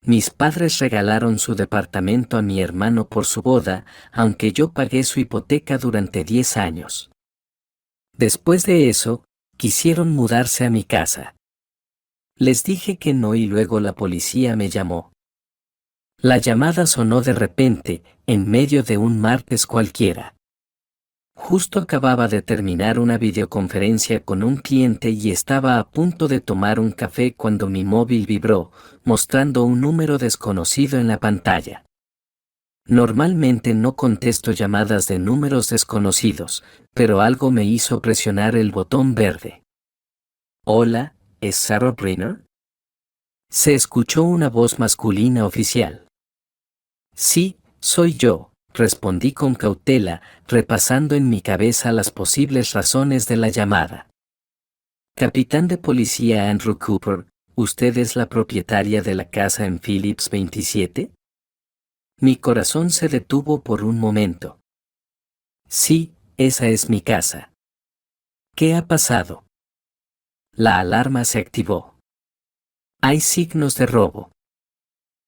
Mis padres regalaron su departamento a mi hermano por su boda, aunque yo pagué su hipoteca durante 10 años. Después de eso, quisieron mudarse a mi casa. Les dije que no y luego la policía me llamó. La llamada sonó de repente, en medio de un martes cualquiera. Justo acababa de terminar una videoconferencia con un cliente y estaba a punto de tomar un café cuando mi móvil vibró, mostrando un número desconocido en la pantalla. Normalmente no contesto llamadas de números desconocidos, pero algo me hizo presionar el botón verde. Hola, ¿es Sarah Brenner? Se escuchó una voz masculina oficial. Sí, soy yo, respondí con cautela, repasando en mi cabeza las posibles razones de la llamada. Capitán de policía Andrew Cooper, ¿usted es la propietaria de la casa en Phillips 27? Mi corazón se detuvo por un momento. Sí, esa es mi casa. ¿Qué ha pasado? La alarma se activó. Hay signos de robo.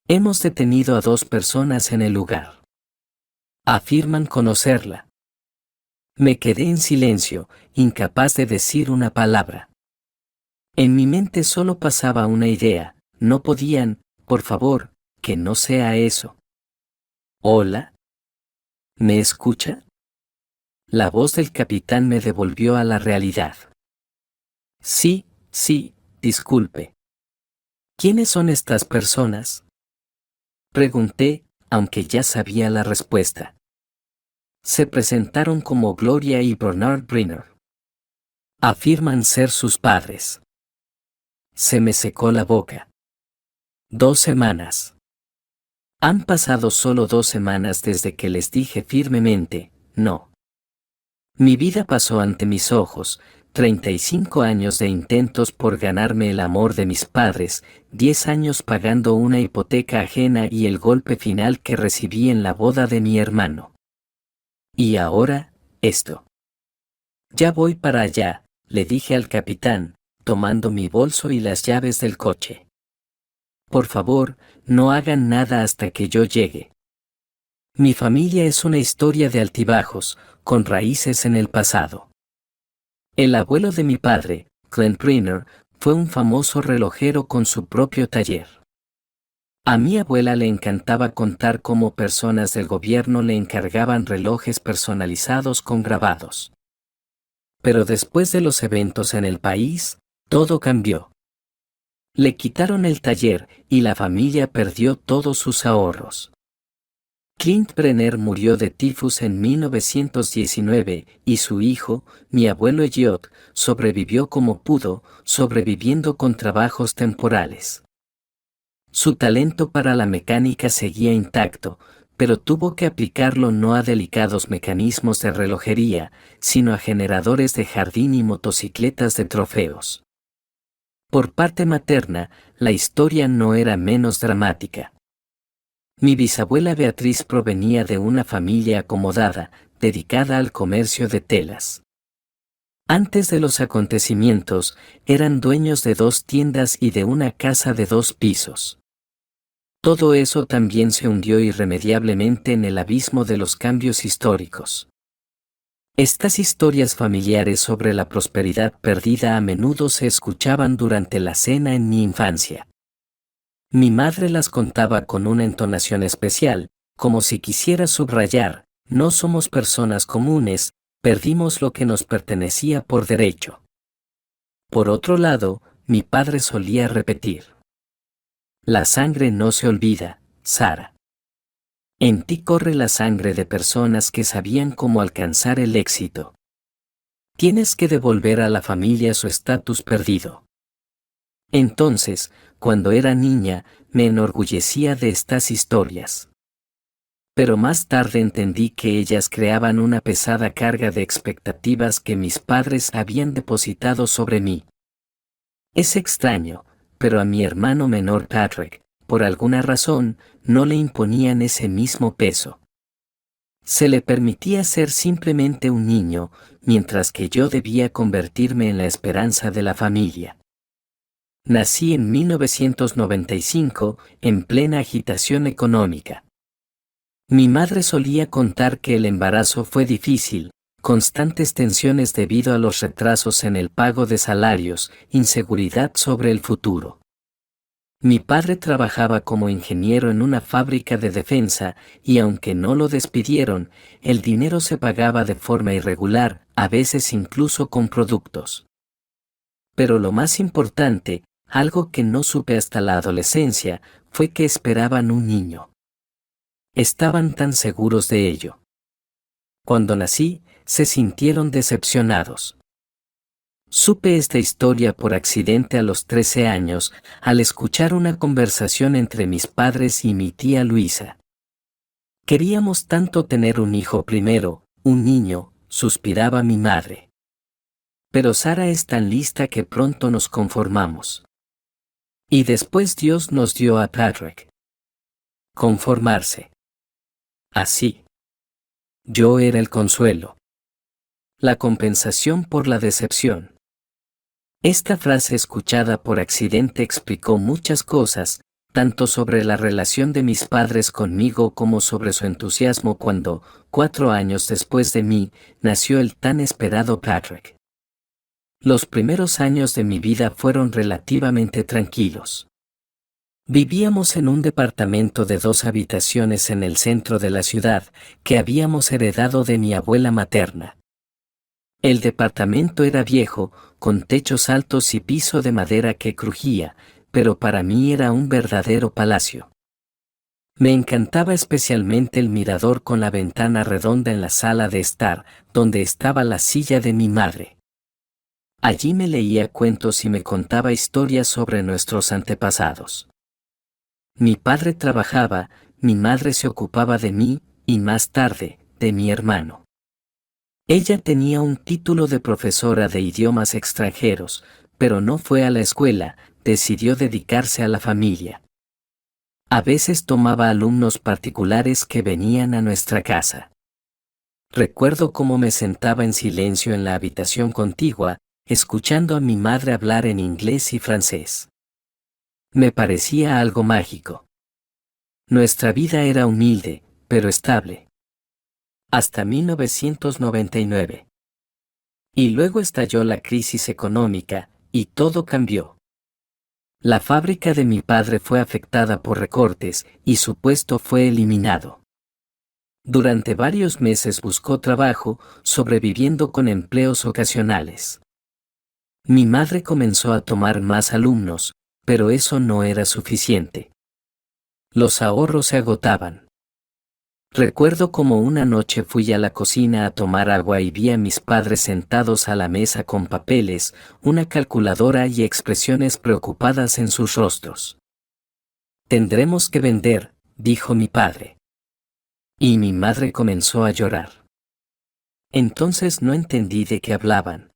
Hemos detenido a 2 personas en el lugar. Afirman conocerla. Me quedé en silencio, incapaz de decir una palabra. En mi mente solo pasaba una idea, no podían, por favor, que no sea eso. ¿Hola? ¿Me escucha? La voz del capitán me devolvió a la realidad. Sí, disculpe. ¿Quiénes son estas personas? Pregunté, aunque ya sabía la respuesta. Se presentaron como Gloria y Bernard Brenner. Afirman ser sus padres. Se me secó la boca. 2 semanas. Han pasado solo 2 semanas desde que les dije firmemente, no. Mi vida pasó ante mis ojos, 35 años de intentos por ganarme el amor de mis padres, 10 años pagando una hipoteca ajena y el golpe final que recibí en la boda de mi hermano. Y ahora, esto. Ya voy para allá, le dije al capitán, tomando mi bolso y las llaves del coche. Por favor, no hagan nada hasta que yo llegue. Mi familia es una historia de altibajos, con raíces en el pasado. El abuelo de mi padre, Glenn Brenner, fue un famoso relojero con su propio taller. A mi abuela le encantaba contar cómo personas del gobierno le encargaban relojes personalizados con grabados. Pero después de los eventos en el país, todo cambió. Le quitaron el taller y la familia perdió todos sus ahorros. Clint Brenner murió de tifus en 1919 y su hijo, mi abuelo Elliot, sobrevivió como pudo, sobreviviendo con trabajos temporales. Su talento para la mecánica seguía intacto, pero tuvo que aplicarlo no a delicados mecanismos de relojería, sino a generadores de jardín y motocicletas de trofeos. Por parte materna, la historia no era menos dramática. Mi bisabuela Beatriz provenía de una familia acomodada, dedicada al comercio de telas. Antes de los acontecimientos, eran dueños de 2 tiendas y de una casa de 2 pisos. Todo eso también se hundió irremediablemente en el abismo de los cambios históricos. Estas historias familiares sobre la prosperidad perdida a menudo se escuchaban durante la cena en mi infancia. Mi madre las contaba con una entonación especial, como si quisiera subrayar, no somos personas comunes, perdimos lo que nos pertenecía por derecho. Por otro lado, mi padre solía repetir: la sangre no se olvida, Sara. En ti corre la sangre de personas que sabían cómo alcanzar el éxito. Tienes que devolver a la familia su estatus perdido. Entonces, cuando era niña, me enorgullecía de estas historias. Pero más tarde entendí que ellas creaban una pesada carga de expectativas que mis padres habían depositado sobre mí. Es extraño, pero a mi hermano menor Patrick, por alguna razón, no le imponían ese mismo peso. Se le permitía ser simplemente un niño, mientras que yo debía convertirme en la esperanza de la familia. Nací en 1995, en plena agitación económica. Mi madre solía contar que el embarazo fue difícil, constantes tensiones debido a los retrasos en el pago de salarios, inseguridad sobre el futuro. Mi padre trabajaba como ingeniero en una fábrica de defensa y aunque no lo despidieron, el dinero se pagaba de forma irregular, a veces incluso con productos. Pero lo más importante, algo que no supe hasta la adolescencia, fue que esperaban un niño. Estaban tan seguros de ello. Cuando nací, se sintieron decepcionados. Supe esta historia por accidente a los 13 años, al escuchar una conversación entre mis padres y mi tía Luisa. Queríamos tanto tener un hijo primero, un niño, suspiraba mi madre. Pero Sara es tan lista que pronto nos conformamos. Y después Dios nos dio a Patrick. Conformarse. Así. Yo era el consuelo. La compensación por la decepción. Esta frase escuchada por accidente explicó muchas cosas, tanto sobre la relación de mis padres conmigo como sobre su entusiasmo cuando, 4 años después de mí, nació el tan esperado Patrick. Los primeros años de mi vida fueron relativamente tranquilos. Vivíamos en un departamento de 2 habitaciones en el centro de la ciudad, que habíamos heredado de mi abuela materna. El departamento era viejo, con techos altos y piso de madera que crujía, pero para mí era un verdadero palacio. Me encantaba especialmente el mirador con la ventana redonda en la sala de estar, donde estaba la silla de mi madre. Allí me leía cuentos y me contaba historias sobre nuestros antepasados. Mi padre trabajaba, mi madre se ocupaba de mí, y más tarde, de mi hermano. Ella tenía un título de profesora de idiomas extranjeros, pero no fue a la escuela, decidió dedicarse a la familia. A veces tomaba alumnos particulares que venían a nuestra casa. Recuerdo cómo me sentaba en silencio en la habitación contigua, escuchando a mi madre hablar en inglés y francés. Me parecía algo mágico. Nuestra vida era humilde, pero estable. Hasta 1999. Y luego estalló la crisis económica, y todo cambió. La fábrica de mi padre fue afectada por recortes, y su puesto fue eliminado. Durante varios meses buscó trabajo, sobreviviendo con empleos ocasionales. Mi madre comenzó a tomar más alumnos, pero eso no era suficiente. Los ahorros se agotaban. Recuerdo cómo una noche fui a la cocina a tomar agua y vi a mis padres sentados a la mesa con papeles, una calculadora y expresiones preocupadas en sus rostros. «Tendremos que vender», dijo mi padre. Y mi madre comenzó a llorar. Entonces no entendí de qué hablaban.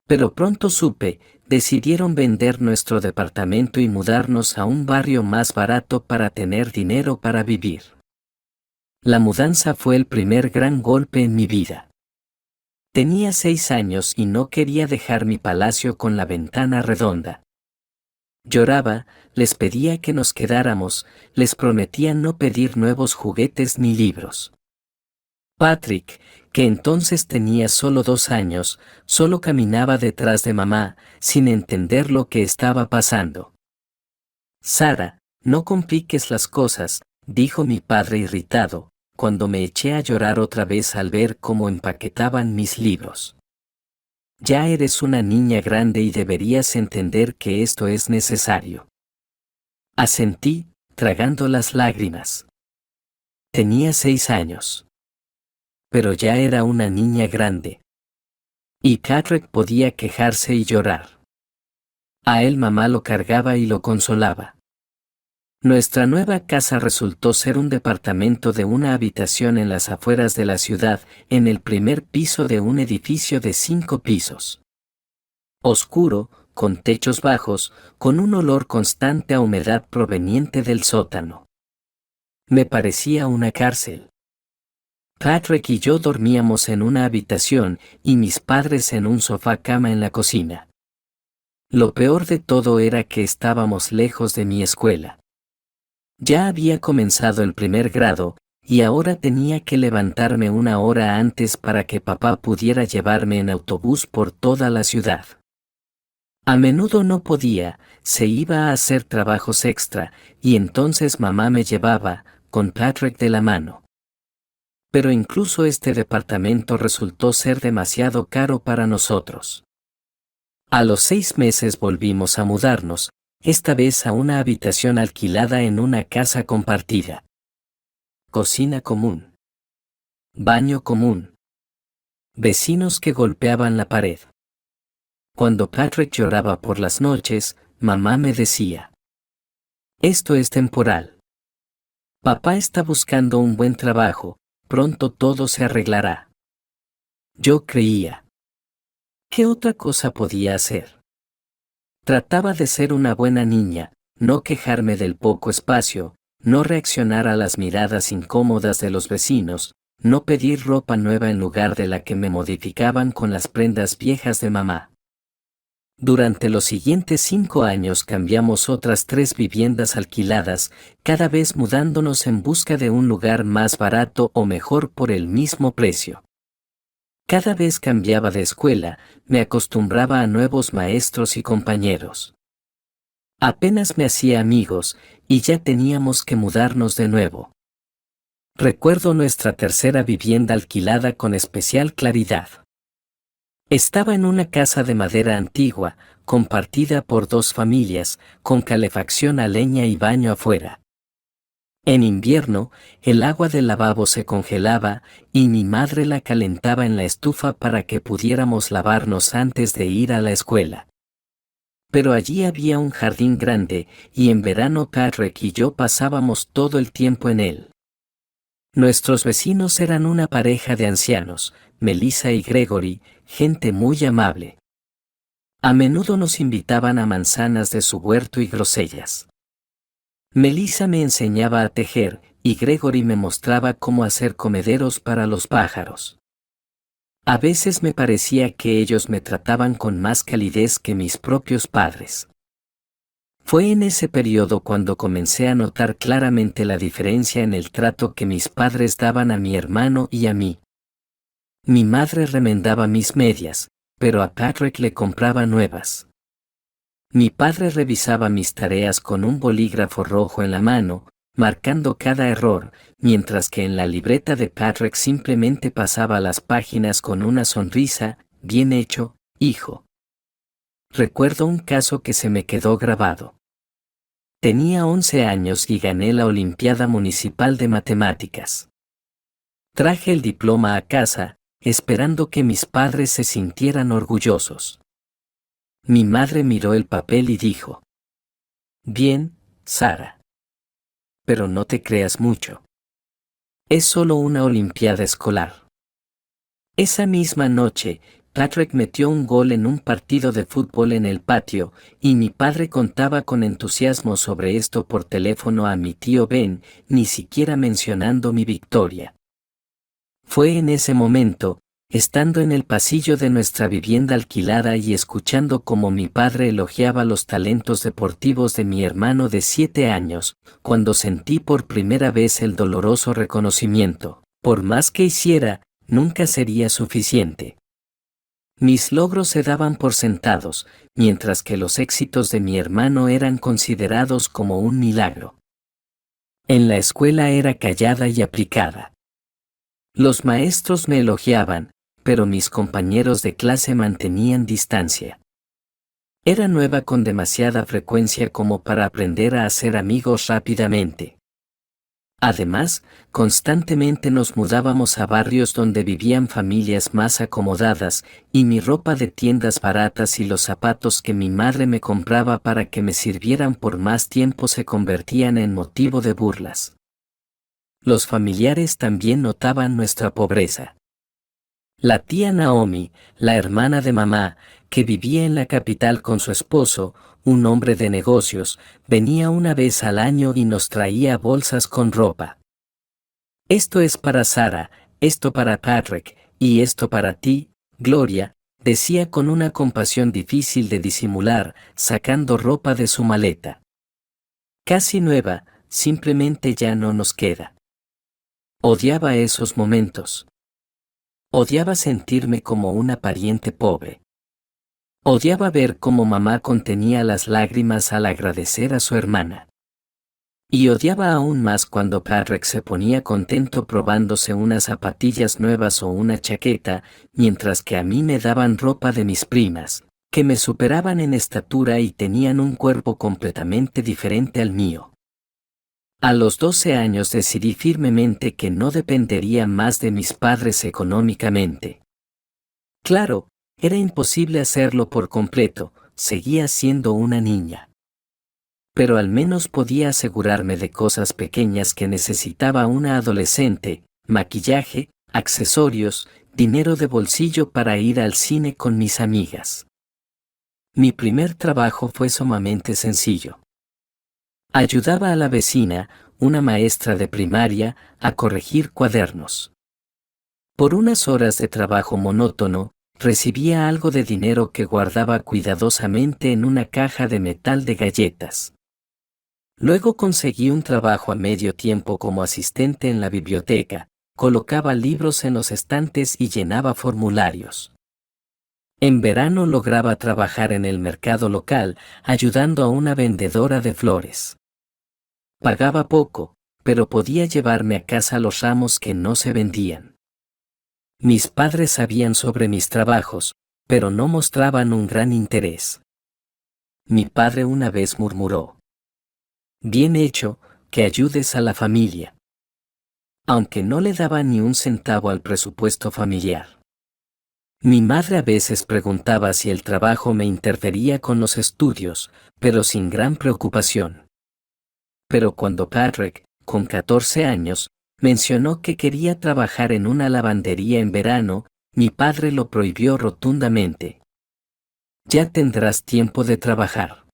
Pero pronto supe, decidieron vender nuestro departamento y mudarnos a un barrio más barato para tener dinero para vivir. La mudanza fue el primer gran golpe en mi vida. Tenía 6 años y no quería dejar mi palacio con la ventana redonda. Lloraba, les pedía que nos quedáramos, les prometía no pedir nuevos juguetes ni libros. Patrick, que entonces tenía solo 2 años, solo caminaba detrás de mamá, sin entender lo que estaba pasando. «Sara, no compliques las cosas», dijo mi padre irritado, cuando me eché a llorar otra vez al ver cómo empaquetaban mis libros. «Ya eres una niña grande y deberías entender que esto es necesario». Asentí, tragando las lágrimas. Tenía 6 años. Pero ya era una niña grande. Y Patrick podía quejarse y llorar. A él mamá lo cargaba y lo consolaba. Nuestra nueva casa resultó ser un departamento de una habitación en las afueras de la ciudad, en el primer piso de un edificio de 5 pisos. Oscuro, con techos bajos, con un olor constante a humedad proveniente del sótano. Me parecía una cárcel. Patrick y yo dormíamos en una habitación y mis padres en un sofá cama en la cocina. Lo peor de todo era que estábamos lejos de mi escuela. Ya había comenzado el primer grado, y ahora tenía que levantarme una hora antes para que papá pudiera llevarme en autobús por toda la ciudad. A menudo no podía, se iba a hacer trabajos extra, y entonces mamá me llevaba, con Patrick de la mano. Pero incluso este departamento resultó ser demasiado caro para nosotros. A los 6 meses volvimos a mudarnos, esta vez a una habitación alquilada en una casa compartida. Cocina común. Baño común. Vecinos que golpeaban la pared. Cuando Patrick lloraba por las noches, mamá me decía: esto es temporal. Papá está buscando un buen trabajo, pronto todo se arreglará. Yo creía. ¿Qué otra cosa podía hacer? Trataba de ser una buena niña, no quejarme del poco espacio, no reaccionar a las miradas incómodas de los vecinos, no pedir ropa nueva en lugar de la que me modificaban con las prendas viejas de mamá. Durante los siguientes 5 años cambiamos otras 3 viviendas alquiladas, cada vez mudándonos en busca de un lugar más barato o mejor por el mismo precio. Cada vez cambiaba de escuela, me acostumbraba a nuevos maestros y compañeros. Apenas me hacía amigos, y ya teníamos que mudarnos de nuevo. Recuerdo nuestra tercera vivienda alquilada con especial claridad. Estaba en una casa de madera antigua, compartida por 2 familias, con calefacción a leña y baño afuera. En invierno, el agua del lavabo se congelaba, y mi madre la calentaba en la estufa para que pudiéramos lavarnos antes de ir a la escuela. Pero allí había un jardín grande, y en verano Patrick y yo pasábamos todo el tiempo en él. Nuestros vecinos eran una pareja de ancianos, Melissa y Gregory, gente muy amable. A menudo nos invitaban a manzanas de su huerto y grosellas. Melissa me enseñaba a tejer, y Gregory me mostraba cómo hacer comederos para los pájaros. A veces me parecía que ellos me trataban con más calidez que mis propios padres. Fue en ese periodo cuando comencé a notar claramente la diferencia en el trato que mis padres daban a mi hermano y a mí. Mi madre remendaba mis medias, pero a Patrick le compraba nuevas. Mi padre revisaba mis tareas con un bolígrafo rojo en la mano, marcando cada error, mientras que en la libreta de Patrick simplemente pasaba las páginas con una sonrisa: bien hecho, hijo. Recuerdo un caso que se me quedó grabado. Tenía 11 años y gané la Olimpiada Municipal de Matemáticas. Traje el diploma a casa, esperando que mis padres se sintieran orgullosos. Mi madre miró el papel y dijo: bien, Sara. Pero no te creas mucho. Es solo una olimpiada escolar. Esa misma noche, Patrick metió un gol en un partido de fútbol en el patio, y mi padre contaba con entusiasmo sobre esto por teléfono a mi tío Ben, ni siquiera mencionando mi victoria. Fue en ese momento, estando en el pasillo de nuestra vivienda alquilada y escuchando cómo mi padre elogiaba los talentos deportivos de mi hermano de 7 años, cuando sentí por primera vez el doloroso reconocimiento: por más que hiciera, nunca sería suficiente. Mis logros se daban por sentados, mientras que los éxitos de mi hermano eran considerados como un milagro. En la escuela era callada y aplicada. Los maestros me elogiaban, pero mis compañeros de clase mantenían distancia. Era nueva con demasiada frecuencia como para aprender a hacer amigos rápidamente. Además, constantemente nos mudábamos a barrios donde vivían familias más acomodadas, y mi ropa de tiendas baratas y los zapatos que mi madre me compraba para que me sirvieran por más tiempo se convertían en motivo de burlas. Los familiares también notaban nuestra pobreza. La tía Naomi, la hermana de mamá, que vivía en la capital con su esposo, un hombre de negocios, venía una vez al año y nos traía bolsas con ropa. Esto es para Sara, esto para Patrick, y esto para ti, Gloria, decía con una compasión difícil de disimular, sacando ropa de su maleta. Casi nueva, simplemente ya no nos queda. Odiaba esos momentos. Odiaba sentirme como una pariente pobre. Odiaba ver cómo mamá contenía las lágrimas al agradecer a su hermana. Y odiaba aún más cuando Patrick se ponía contento probándose unas zapatillas nuevas o una chaqueta, mientras que a mí me daban ropa de mis primas, que me superaban en estatura y tenían un cuerpo completamente diferente al mío. A los 12 años decidí firmemente que no dependería más de mis padres económicamente. Claro, era imposible hacerlo por completo, seguía siendo una niña. Pero al menos podía asegurarme de cosas pequeñas que necesitaba una adolescente: maquillaje, accesorios, dinero de bolsillo para ir al cine con mis amigas. Mi primer trabajo fue sumamente sencillo. Ayudaba a la vecina, una maestra de primaria, a corregir cuadernos. Por unas horas de trabajo monótono, recibía algo de dinero que guardaba cuidadosamente en una caja de metal de galletas. Luego conseguí un trabajo a medio tiempo como asistente en la biblioteca, colocaba libros en los estantes y llenaba formularios. En verano lograba trabajar en el mercado local, ayudando a una vendedora de flores. Pagaba poco, pero podía llevarme a casa los ramos que no se vendían. Mis padres sabían sobre mis trabajos, pero no mostraban un gran interés. Mi padre una vez murmuró: «Bien hecho, que ayudes a la familia». Aunque no le daba ni un centavo al presupuesto familiar. Mi madre a veces preguntaba si el trabajo me interfería con los estudios, pero sin gran preocupación. Pero cuando Patrick, con 14 años, mencionó que quería trabajar en una lavandería en verano, mi padre lo prohibió rotundamente. «Ya tendrás tiempo de trabajar.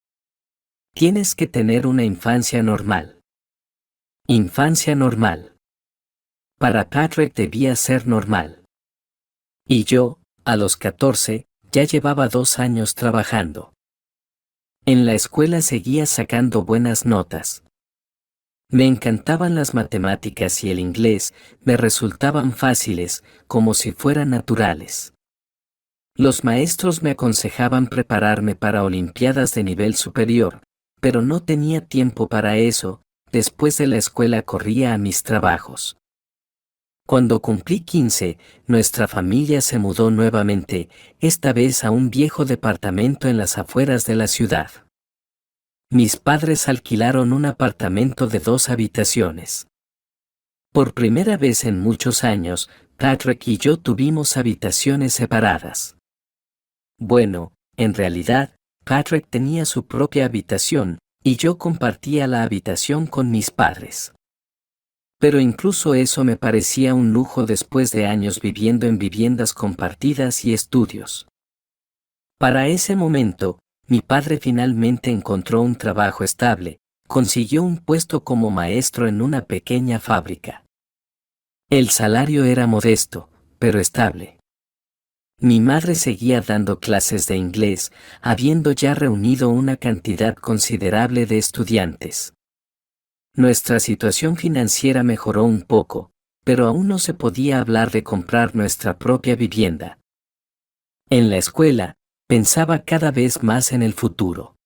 Tienes que tener una infancia normal». Infancia normal. Para Patrick debía ser normal. Y yo, a los 14, ya llevaba 2 años trabajando. En la escuela seguía sacando buenas notas. Me encantaban las matemáticas y el inglés, me resultaban fáciles, como si fueran naturales. Los maestros me aconsejaban prepararme para olimpiadas de nivel superior, pero no tenía tiempo para eso. Después de la escuela corría a mis trabajos. Cuando cumplí 15, nuestra familia se mudó nuevamente, esta vez a un viejo departamento en las afueras de la ciudad. Mis padres alquilaron un apartamento de 2 habitaciones. Por primera vez en muchos años, Patrick y yo tuvimos habitaciones separadas. Bueno, en realidad, Patrick tenía su propia habitación, y yo compartía la habitación con mis padres. Pero incluso eso me parecía un lujo después de años viviendo en viviendas compartidas y estudios. Para ese momento, mi padre finalmente encontró un trabajo estable, consiguió un puesto como maestro en una pequeña fábrica. El salario era modesto, pero estable. Mi madre seguía dando clases de inglés, habiendo ya reunido una cantidad considerable de estudiantes. Nuestra situación financiera mejoró un poco, pero aún no se podía hablar de comprar nuestra propia vivienda. En la escuela, pensaba cada vez más en el futuro.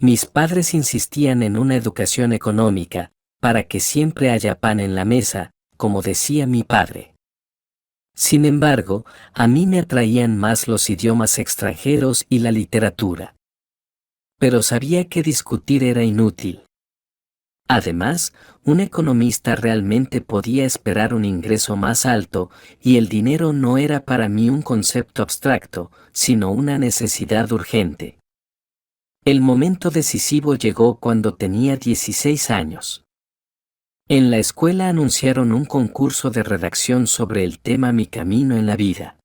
Mis padres insistían en una educación económica, para que siempre haya pan en la mesa, como decía mi padre. Sin embargo, a mí me atraían más los idiomas extranjeros y la literatura. Pero sabía que discutir era inútil. Además, un economista realmente podía esperar un ingreso más alto, y el dinero no era para mí un concepto abstracto, sino una necesidad urgente. El momento decisivo llegó cuando tenía 16 años. En la escuela anunciaron un concurso de redacción sobre el tema Mi camino en la vida.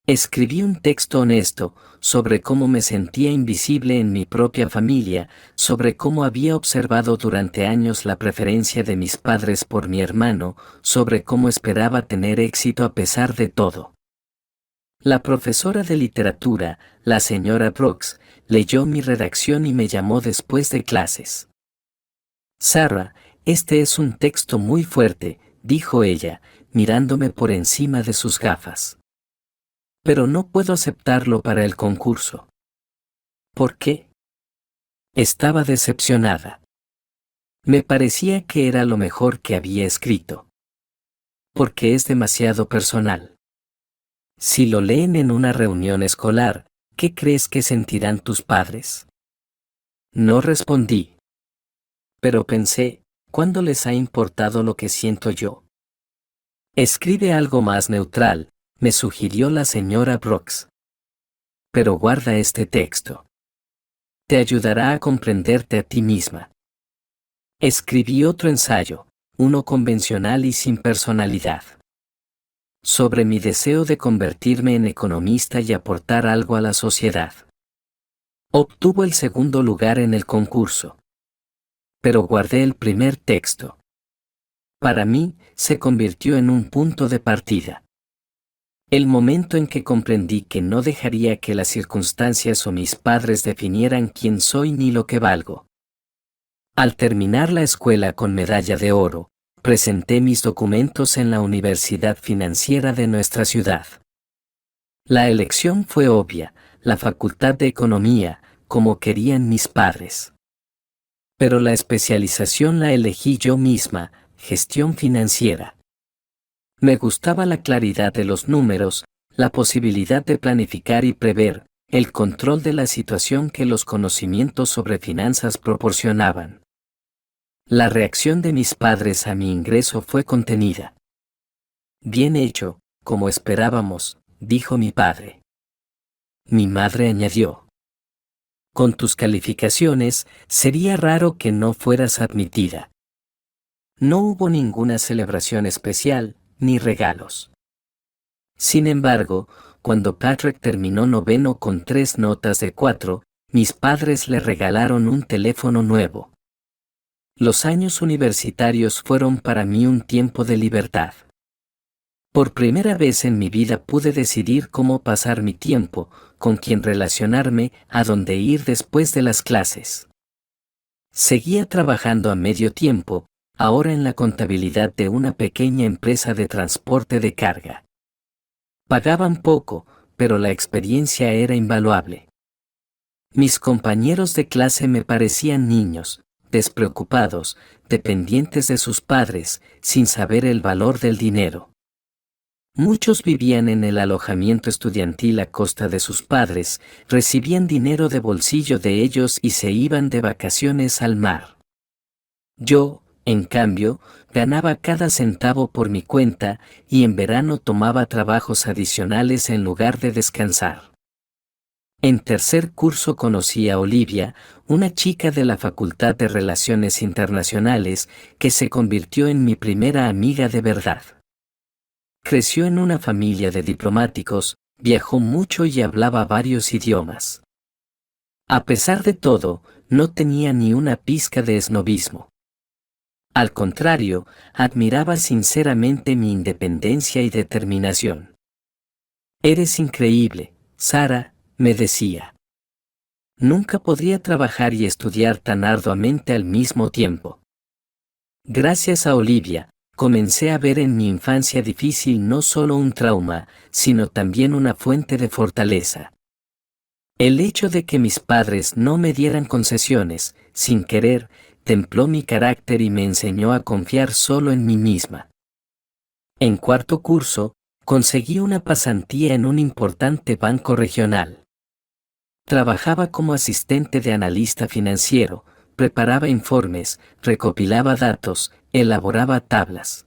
Escribí un texto honesto, sobre cómo me sentía invisible en mi propia familia, sobre cómo había observado durante años la preferencia de mis padres por mi hermano, sobre cómo esperaba tener éxito a pesar de todo. La profesora de literatura, la señora Brooks, leyó mi redacción y me llamó después de clases. Sarah, este es un texto muy fuerte, dijo ella, mirándome por encima de sus gafas. Pero no puedo aceptarlo para el concurso. ¿Por qué? Estaba decepcionada. Me parecía que era lo mejor que había escrito. Porque es demasiado personal. Si lo leen en una reunión escolar, ¿qué crees que sentirán tus padres? No respondí. Pero pensé, ¿cuándo les ha importado lo que siento yo? Escribe algo más neutral, me sugirió la señora Brooks. Pero guarda este texto. Te ayudará a comprenderte a ti misma. Escribí otro ensayo, uno convencional y sin personalidad. Sobre mi deseo de convertirme en economista y aportar algo a la sociedad. Obtuvo el segundo lugar en el concurso. Pero guardé el primer texto. Para mí, se convirtió en un punto de partida. El momento en que comprendí que no dejaría que las circunstancias o mis padres definieran quién soy ni lo que valgo. Al terminar la escuela con medalla de oro, presenté mis documentos en la Universidad Financiera de nuestra ciudad. La elección fue obvia, la Facultad de Economía, como querían mis padres. Pero la especialización la elegí yo misma, gestión financiera. Me gustaba la claridad de los números, la posibilidad de planificar y prever, el control de la situación que los conocimientos sobre finanzas proporcionaban. La reacción de mis padres a mi ingreso fue contenida. Bien hecho, como esperábamos, dijo mi padre. Mi madre añadió. Con tus calificaciones, sería raro que no fueras admitida. No hubo ninguna celebración especial, ni regalos. Sin embargo, cuando Patrick terminó noveno con 3 notas de 4, mis padres le regalaron un teléfono nuevo. Los años universitarios fueron para mí un tiempo de libertad. Por primera vez en mi vida pude decidir cómo pasar mi tiempo, con quién relacionarme, a dónde ir después de las clases. Seguía trabajando a medio tiempo, ahora en la contabilidad de una pequeña empresa de transporte de carga. Pagaban poco, pero la experiencia era invaluable. Mis compañeros de clase me parecían niños, despreocupados, dependientes de sus padres, sin saber el valor del dinero. Muchos vivían en el alojamiento estudiantil a costa de sus padres, recibían dinero de bolsillo de ellos y se iban de vacaciones al mar. Yo, en cambio, ganaba cada centavo por mi cuenta y en verano tomaba trabajos adicionales en lugar de descansar. En tercer curso conocí a Olivia, una chica de la Facultad de Relaciones Internacionales, que se convirtió en mi primera amiga de verdad. Creció en una familia de diplomáticos, viajó mucho y hablaba varios idiomas. A pesar de todo, no tenía ni una pizca de esnobismo. Al contrario, admiraba sinceramente mi independencia y determinación. Eres increíble, Sarah, me decía. Nunca podría trabajar y estudiar tan arduamente al mismo tiempo. Gracias a Olivia, comencé a ver en mi infancia difícil no solo un trauma, sino también una fuente de fortaleza. El hecho de que mis padres no me dieran concesiones, sin querer, templó mi carácter y me enseñó a confiar solo en mí misma. En cuarto curso, conseguí una pasantía en un importante banco regional. Trabajaba como asistente de analista financiero, preparaba informes, recopilaba datos, elaboraba tablas.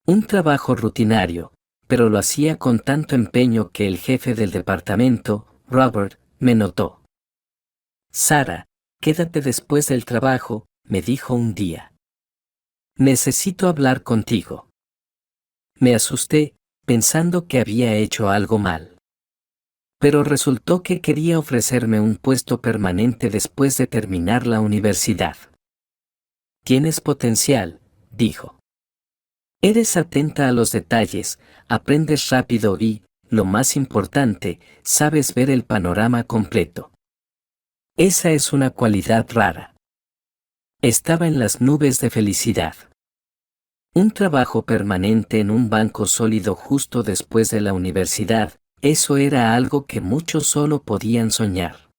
Un trabajo rutinario, pero lo hacía con tanto empeño que el jefe del departamento, Robert, me notó. Sarah, quédate después del trabajo, me dijo un día. Necesito hablar contigo. Me asusté, pensando que había hecho algo mal. Pero resultó que quería ofrecerme un puesto permanente después de terminar la universidad. Tienes potencial, dijo. Eres atenta a los detalles, aprendes rápido y, lo más importante, sabes ver el panorama completo. Esa es una cualidad rara. Estaba en las nubes de felicidad. Un trabajo permanente en un banco sólido justo después de la universidad, eso era algo que muchos solo podían soñar.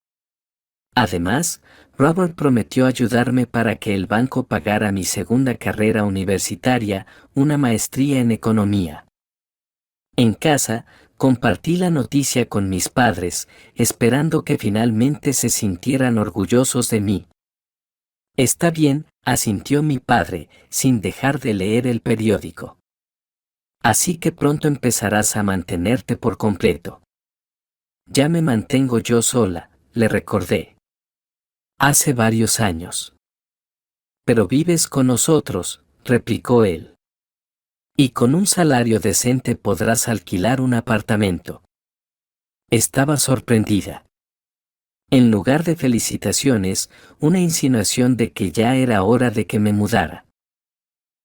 Además, Robert prometió ayudarme para que el banco pagara mi segunda carrera universitaria, una maestría en economía. En casa, compartí la noticia con mis padres, esperando que finalmente se sintieran orgullosos de mí. Está bien, asintió mi padre, sin dejar de leer el periódico. Así que pronto empezarás a mantenerte por completo. Ya me mantengo yo sola, le recordé. Hace varios años. Pero vives con nosotros, replicó él. Y con un salario decente podrás alquilar un apartamento. Estaba sorprendida. En lugar de felicitaciones, una insinuación de que ya era hora de que me mudara.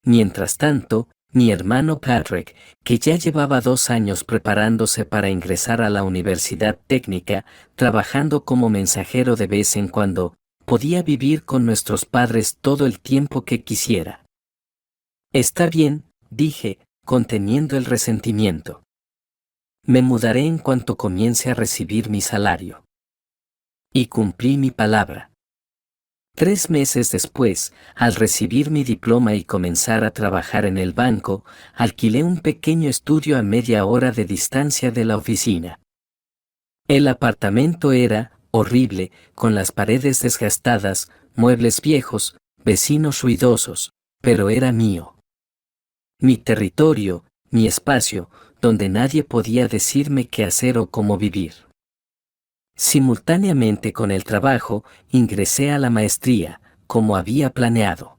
Mientras tanto, mi hermano Patrick, que ya llevaba 2 años preparándose para ingresar a la universidad técnica, trabajando como mensajero de vez en cuando, podía vivir con nuestros padres todo el tiempo que quisiera. Está bien, dije, conteniendo el resentimiento. Me mudaré en cuanto comience a recibir mi salario. Y cumplí mi palabra. 3 meses después, al recibir mi diploma y comenzar a trabajar en el banco, alquilé un pequeño estudio a media hora de distancia de la oficina. El apartamento era horrible, con las paredes desgastadas, muebles viejos, vecinos ruidosos, pero era mío. Mi territorio, mi espacio, donde nadie podía decirme qué hacer o cómo vivir. Simultáneamente con el trabajo, ingresé a la maestría, como había planeado.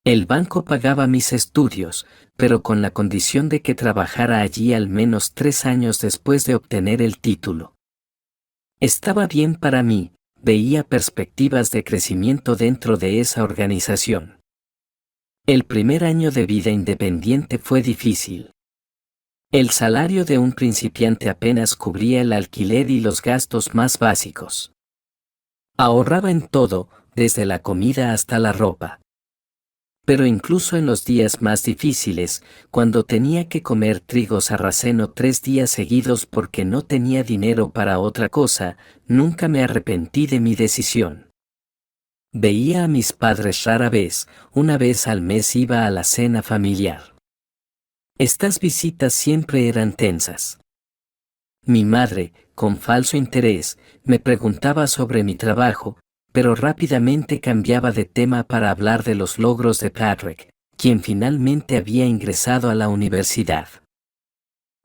El banco pagaba mis estudios, pero con la condición de que trabajara allí al menos 3 años después de obtener el título. Estaba bien para mí, veía perspectivas de crecimiento dentro de esa organización. El primer año de vida independiente fue difícil. El salario de un principiante apenas cubría el alquiler y los gastos más básicos. Ahorraba en todo, desde la comida hasta la ropa. Pero incluso en los días más difíciles, cuando tenía que comer trigo sarraceno 3 días seguidos porque no tenía dinero para otra cosa, nunca me arrepentí de mi decisión. Veía a mis padres rara vez, una vez al mes iba a la cena familiar. Estas visitas siempre eran tensas. Mi madre, con falso interés, me preguntaba sobre mi trabajo, pero rápidamente cambiaba de tema para hablar de los logros de Patrick, quien finalmente había ingresado a la universidad.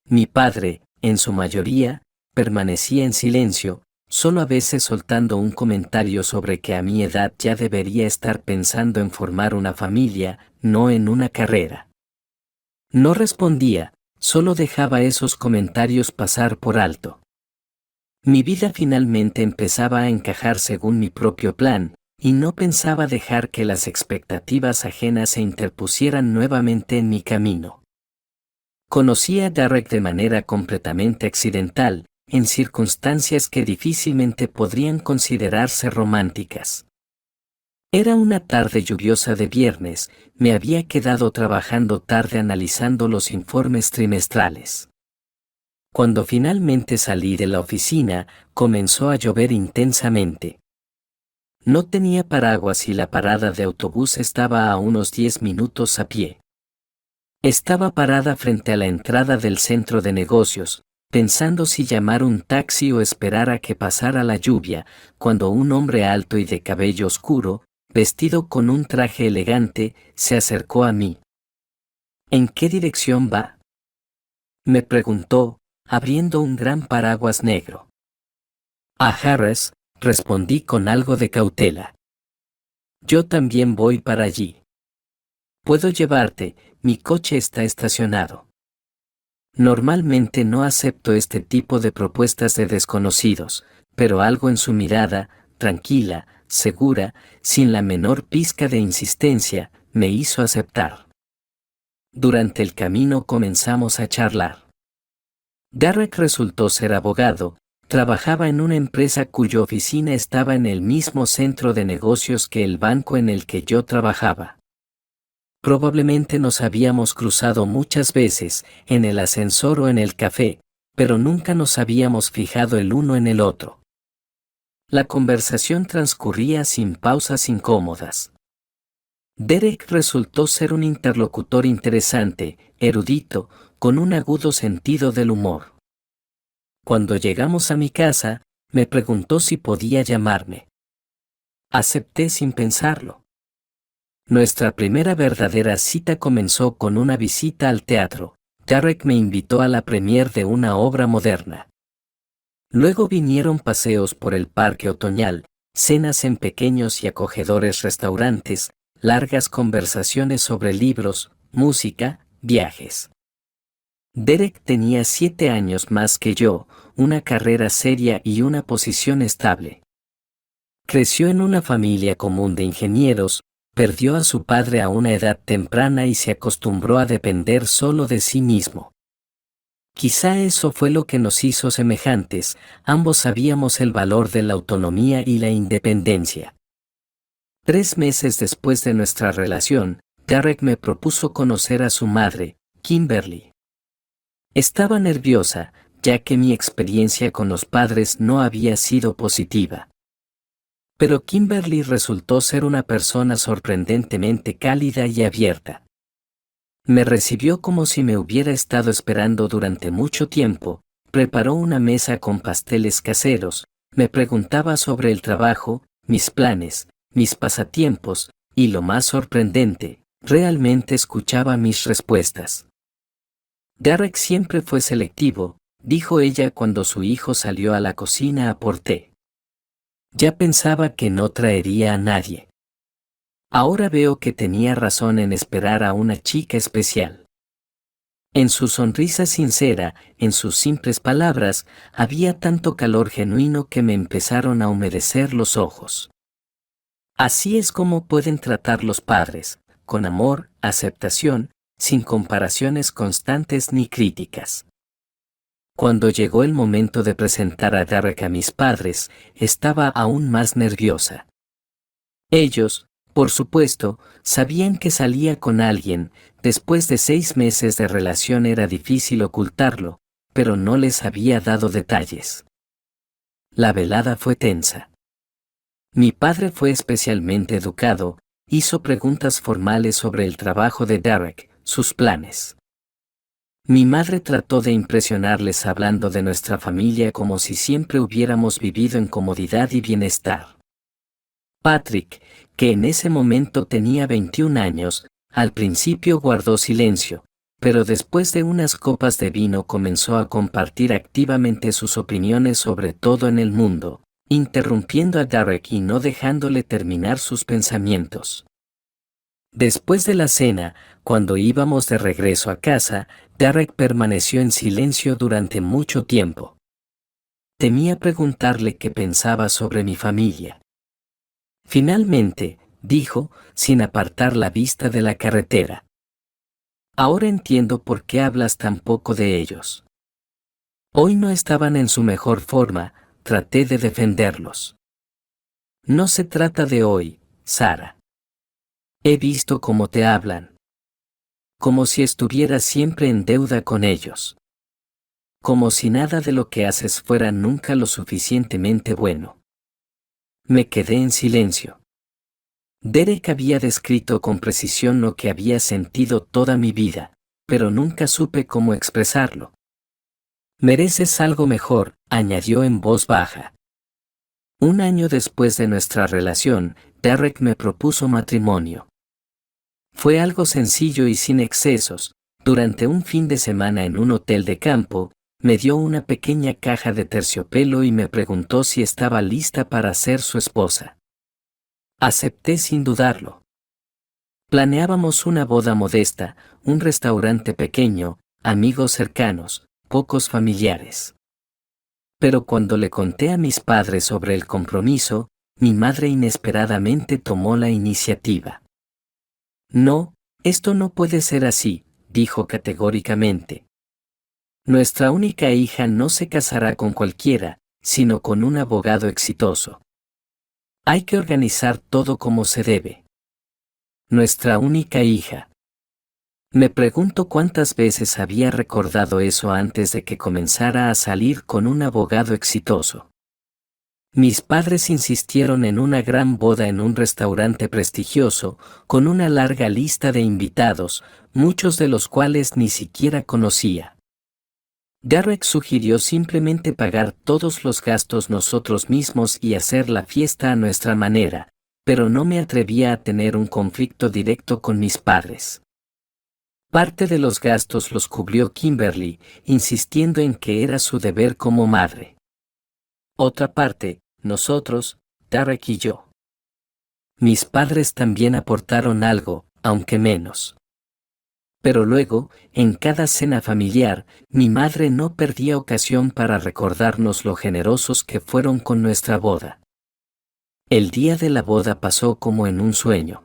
Mi padre, en su mayoría, permanecía en silencio, solo a veces soltando un comentario sobre que a mi edad ya debería estar pensando en formar una familia, no en una carrera. No respondía, solo dejaba esos comentarios pasar por alto. Mi vida finalmente empezaba a encajar según mi propio plan, y no pensaba dejar que las expectativas ajenas se interpusieran nuevamente en mi camino. Conocí a Derek de manera completamente accidental, en circunstancias que difícilmente podrían considerarse románticas. Era una tarde lluviosa de viernes, me había quedado trabajando tarde analizando los informes trimestrales. Cuando finalmente salí de la oficina, comenzó a llover intensamente. No tenía paraguas y la parada de autobús estaba a unos 10 minutos a pie. Estaba parada frente a la entrada del centro de negocios, pensando si llamar un taxi o esperar a que pasara la lluvia, cuando un hombre alto y de cabello oscuro, vestido con un traje elegante, se acercó a mí. ¿En qué dirección va?, me preguntó, abriendo un gran paraguas negro. A Harris, respondí con algo de cautela. Yo también voy para allí. Puedo llevarte, mi coche está estacionado. Normalmente no acepto este tipo de propuestas de desconocidos, pero algo en su mirada, tranquila, segura, sin la menor pizca de insistencia, me hizo aceptar. Durante el camino comenzamos a charlar. Derek resultó ser abogado, trabajaba en una empresa cuya oficina estaba en el mismo centro de negocios que el banco en el que yo trabajaba. Probablemente nos habíamos cruzado muchas veces, en el ascensor o en el café, pero nunca nos habíamos fijado el uno en el otro. La conversación transcurría sin pausas incómodas. Derek resultó ser un interlocutor interesante, erudito, con un agudo sentido del humor. Cuando llegamos a mi casa, me preguntó si podía llamarme. Acepté sin pensarlo. Nuestra primera verdadera cita comenzó con una visita al teatro. Derek me invitó a la premier de una obra moderna. Luego vinieron paseos por el parque otoñal, cenas en pequeños y acogedores restaurantes, largas conversaciones sobre libros, música, viajes. Derek tenía 7 años más que yo, una carrera seria y una posición estable. Creció en una familia común de ingenieros, perdió a su padre a una edad temprana y se acostumbró a depender solo de sí mismo. Quizá eso fue lo que nos hizo semejantes, ambos sabíamos el valor de la autonomía y la independencia. 3 meses después de nuestra relación, Derek me propuso conocer a su madre, Kimberly. Estaba nerviosa, ya que mi experiencia con los padres no había sido positiva. Pero Kimberly resultó ser una persona sorprendentemente cálida y abierta. Me recibió como si me hubiera estado esperando durante mucho tiempo, preparó una mesa con pasteles caseros, me preguntaba sobre el trabajo, mis planes, mis pasatiempos, y lo más sorprendente, realmente escuchaba mis respuestas. Derek siempre fue selectivo, dijo ella cuando su hijo salió a la cocina a por té. Ya pensaba que no traería a nadie. Ahora veo que tenía razón en esperar a una chica especial. En su sonrisa sincera, en sus simples palabras, había tanto calor genuino que me empezaron a humedecer los ojos. Así es como pueden tratar los padres, con amor, aceptación, sin comparaciones constantes ni críticas. Cuando llegó el momento de presentar a Derek a mis padres, estaba aún más nerviosa. Ellos, por supuesto, sabían que salía con alguien, después de 6 meses de relación era difícil ocultarlo, pero no les había dado detalles. La velada fue tensa. Mi padre fue especialmente educado, hizo preguntas formales sobre el trabajo de Derek, sus planes. Mi madre trató de impresionarles hablando de nuestra familia como si siempre hubiéramos vivido en comodidad y bienestar. Patrick, que en ese momento tenía 21 años, al principio guardó silencio, pero después de unas copas de vino comenzó a compartir activamente sus opiniones sobre todo en el mundo, interrumpiendo a Derek y no dejándole terminar sus pensamientos. Después de la cena, cuando íbamos de regreso a casa, Derek permaneció en silencio durante mucho tiempo. Temía preguntarle qué pensaba sobre mi familia. Finalmente, dijo, sin apartar la vista de la carretera. Ahora entiendo por qué hablas tan poco de ellos. Hoy no estaban en su mejor forma, traté de defenderlos. No se trata de hoy, Sara. He visto cómo te hablan. Como si estuvieras siempre en deuda con ellos. Como si nada de lo que haces fuera nunca lo suficientemente bueno. Me quedé en silencio. Derek había descrito con precisión lo que había sentido toda mi vida, pero nunca supe cómo expresarlo. Mereces algo mejor, añadió en voz baja. 1 año después de nuestra relación, Derek me propuso matrimonio. Fue algo sencillo y sin excesos. Durante un fin de semana en un hotel de campo, me dio una pequeña caja de terciopelo y me preguntó si estaba lista para ser su esposa. Acepté sin dudarlo. Planeábamos una boda modesta, un restaurante pequeño, amigos cercanos, pocos familiares. Pero cuando le conté a mis padres sobre el compromiso, mi madre inesperadamente tomó la iniciativa. No, esto no puede ser así, dijo categóricamente. Nuestra única hija no se casará con cualquiera, sino con un abogado exitoso. Hay que organizar todo como se debe. Nuestra única hija. Me pregunto cuántas veces había recordado eso antes de que comenzara a salir con un abogado exitoso. Mis padres insistieron en una gran boda en un restaurante prestigioso, con una larga lista de invitados, muchos de los cuales ni siquiera conocía. Derek sugirió simplemente pagar todos los gastos nosotros mismos y hacer la fiesta a nuestra manera, pero no me atrevía a tener un conflicto directo con mis padres. Parte de los gastos los cubrió Kimberly, insistiendo en que era su deber como madre. Otra parte, nosotros, Derek y yo. Mis padres también aportaron algo, aunque menos. Pero luego, en cada cena familiar, mi madre no perdía ocasión para recordarnos lo generosos que fueron con nuestra boda. El día de la boda pasó como en un sueño.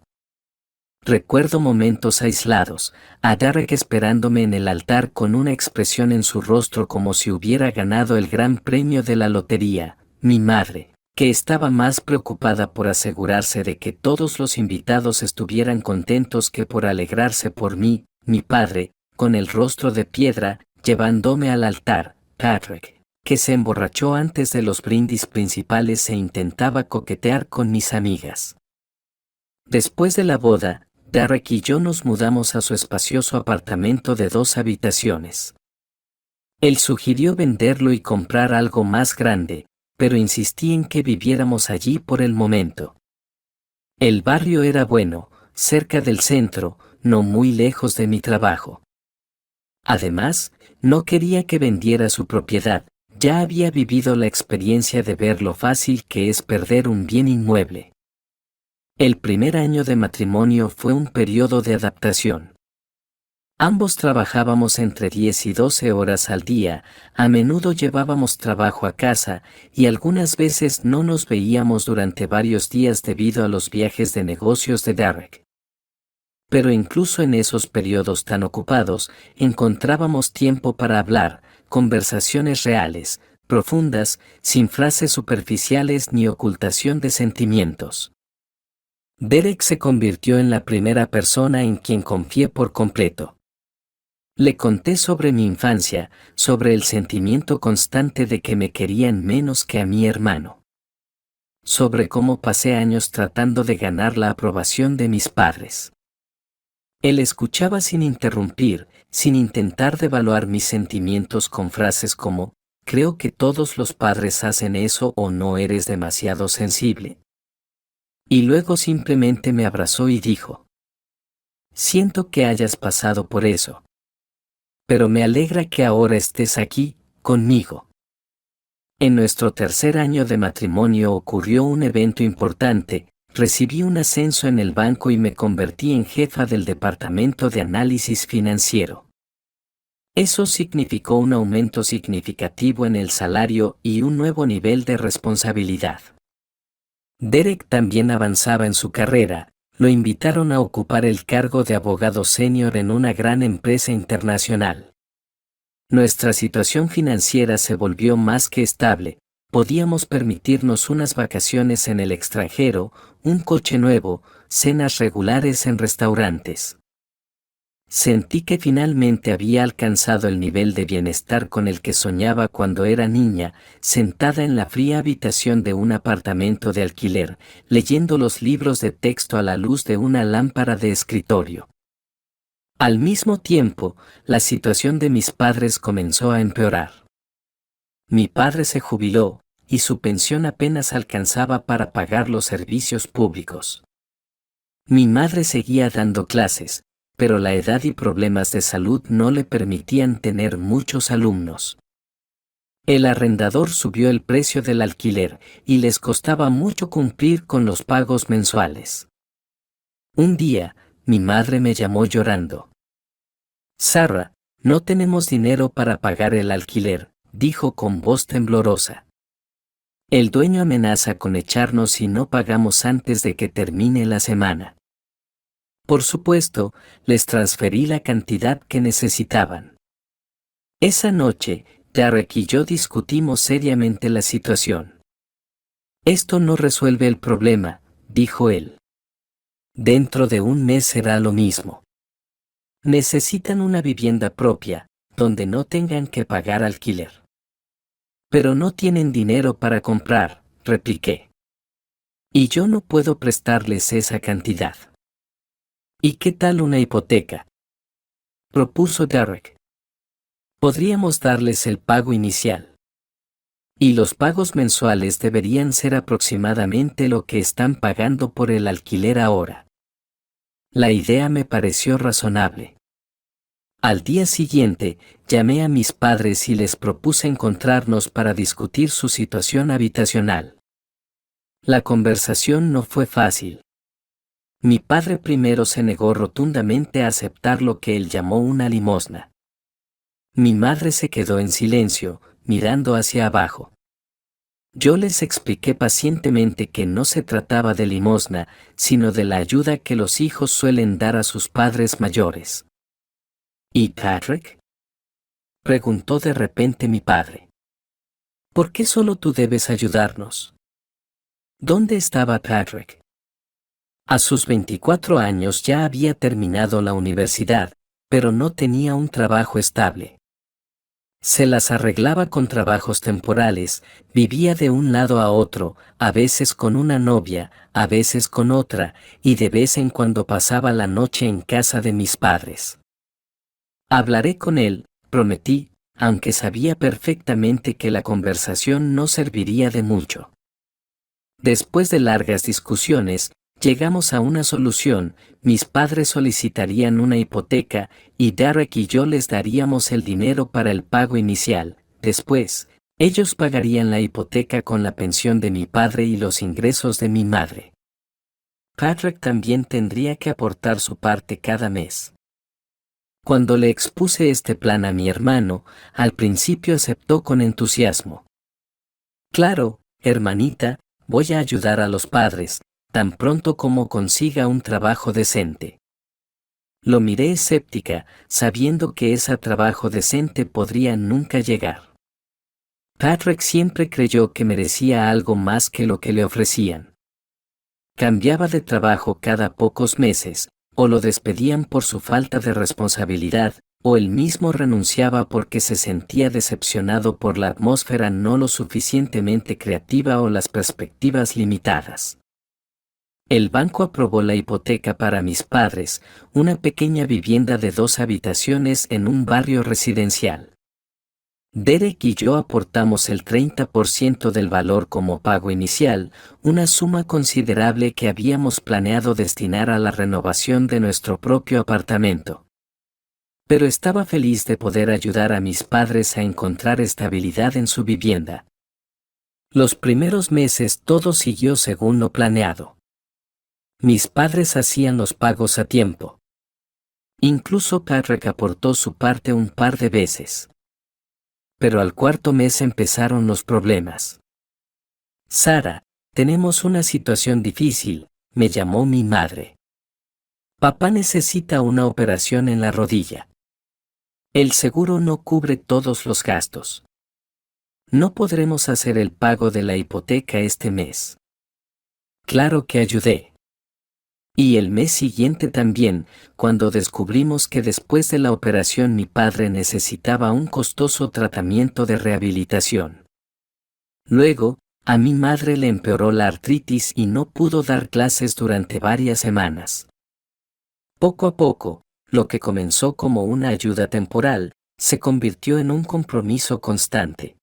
Recuerdo momentos aislados, a Derek esperándome en el altar con una expresión en su rostro como si hubiera ganado el gran premio de la lotería, mi madre, que estaba más preocupada por asegurarse de que todos los invitados estuvieran contentos que por alegrarse por mí, mi padre, con el rostro de piedra, llevándome al altar, Patrick, que se emborrachó antes de los brindis principales e intentaba coquetear con mis amigas. Después de la boda, Derek y yo nos mudamos a su espacioso apartamento de 2 habitaciones. Él sugirió venderlo y comprar algo más grande, pero insistí en que viviéramos allí por el momento. El barrio era bueno, cerca del centro, no muy lejos de mi trabajo. Además, no quería que vendiera su propiedad, ya había vivido la experiencia de ver lo fácil que es perder un bien inmueble. El primer año de matrimonio fue un periodo de adaptación. Ambos trabajábamos entre 10 y 12 horas al día, a menudo llevábamos trabajo a casa, y algunas veces no nos veíamos durante varios días debido a los viajes de negocios de Derek. Pero incluso en esos periodos tan ocupados, encontrábamos tiempo para hablar, conversaciones reales, profundas, sin frases superficiales ni ocultación de sentimientos. Derek se convirtió en la primera persona en quien confié por completo. Le conté sobre mi infancia, sobre el sentimiento constante de que me querían menos que a mi hermano. Sobre cómo pasé años tratando de ganar la aprobación de mis padres. Él escuchaba sin interrumpir, sin intentar devaluar mis sentimientos con frases como, creo que todos los padres hacen eso o no eres demasiado sensible. Y luego simplemente me abrazó y dijo, siento que hayas pasado por eso. Pero me alegra que ahora estés aquí, conmigo. En nuestro tercer año de matrimonio ocurrió un evento importante, recibí un ascenso en el banco y me convertí en jefa del departamento de análisis financiero. Eso significó un aumento significativo en el salario y un nuevo nivel de responsabilidad. Derek también avanzaba en su carrera, lo invitaron a ocupar el cargo de abogado senior en una gran empresa internacional. Nuestra situación financiera se volvió más que estable, podíamos permitirnos unas vacaciones en el extranjero, un coche nuevo, cenas regulares en restaurantes. Sentí que finalmente había alcanzado el nivel de bienestar con el que soñaba cuando era niña, sentada en la fría habitación de un apartamento de alquiler, leyendo los libros de texto a la luz de una lámpara de escritorio. Al mismo tiempo, la situación de mis padres comenzó a empeorar. Mi padre se jubiló, y su pensión apenas alcanzaba para pagar los servicios públicos. Mi madre seguía dando clases, pero la edad y problemas de salud no le permitían tener muchos alumnos. El arrendador subió el precio del alquiler y les costaba mucho cumplir con los pagos mensuales. Un día, mi madre me llamó llorando. Sarah, no tenemos dinero para pagar el alquiler, dijo con voz temblorosa. El dueño amenaza con echarnos si no pagamos antes de que termine la semana. Por supuesto, les transferí la cantidad que necesitaban. Esa noche, Derek y yo discutimos seriamente la situación. Esto no resuelve el problema, dijo él. Dentro de un mes será lo mismo. Necesitan una vivienda propia, donde no tengan que pagar alquiler. Pero no tienen dinero para comprar, repliqué. Y yo no puedo prestarles esa cantidad. ¿Y qué tal una hipoteca?, propuso Derek. Podríamos darles el pago inicial. Y los pagos mensuales deberían ser aproximadamente lo que están pagando por el alquiler ahora. La idea me pareció razonable. Al día siguiente, llamé a mis padres y les propuse encontrarnos para discutir su situación habitacional. La conversación no fue fácil. Mi padre primero se negó rotundamente a aceptar lo que él llamó una limosna. Mi madre se quedó en silencio, mirando hacia abajo. Yo les expliqué pacientemente que no se trataba de limosna, sino de la ayuda que los hijos suelen dar a sus padres mayores. ¿Y Patrick?, preguntó de repente mi padre. ¿Por qué solo tú debes ayudarnos? ¿Dónde estaba Patrick? A sus 24 años ya había terminado la universidad, pero no tenía un trabajo estable. Se las arreglaba con trabajos temporales, vivía de un lado a otro, a veces con una novia, a veces con otra, y de vez en cuando pasaba la noche en casa de mis padres. Hablaré con él, prometí, aunque sabía perfectamente que la conversación no serviría de mucho. Después de largas discusiones, llegamos a una solución: mis padres solicitarían una hipoteca, y Derek y yo les daríamos el dinero para el pago inicial. Después, ellos pagarían la hipoteca con la pensión de mi padre y los ingresos de mi madre. Patrick también tendría que aportar su parte cada mes. Cuando le expuse este plan a mi hermano, al principio aceptó con entusiasmo. Claro, hermanita, voy a ayudar a los padres, tan pronto como consiga un trabajo decente. Lo miré escéptica, sabiendo que ese trabajo decente podría nunca llegar. Patrick siempre creyó que merecía algo más que lo que le ofrecían. Cambiaba de trabajo cada pocos meses, o lo despedían por su falta de responsabilidad, o él mismo renunciaba porque se sentía decepcionado por la atmósfera no lo suficientemente creativa o las perspectivas limitadas. El banco aprobó la hipoteca para mis padres, una pequeña vivienda de 2 habitaciones en un barrio residencial. Derek y yo aportamos el 30% del valor como pago inicial, una suma considerable que habíamos planeado destinar a la renovación de nuestro propio apartamento. Pero estaba feliz de poder ayudar a mis padres a encontrar estabilidad en su vivienda. Los primeros meses todo siguió según lo planeado. Mis padres hacían los pagos a tiempo. Incluso Patrick aportó su parte un par de veces. Pero al cuarto mes empezaron los problemas. Sara, tenemos una situación difícil, me llamó mi madre. Papá necesita una operación en la rodilla. El seguro no cubre todos los gastos. No podremos hacer el pago de la hipoteca este mes. Claro que ayudé. Y el mes siguiente también, cuando descubrimos que después de la operación mi padre necesitaba un costoso tratamiento de rehabilitación. Luego, a mi madre le empeoró la artritis y no pudo dar clases durante varias semanas. Poco a poco, lo que comenzó como una ayuda temporal, se convirtió en un compromiso constante.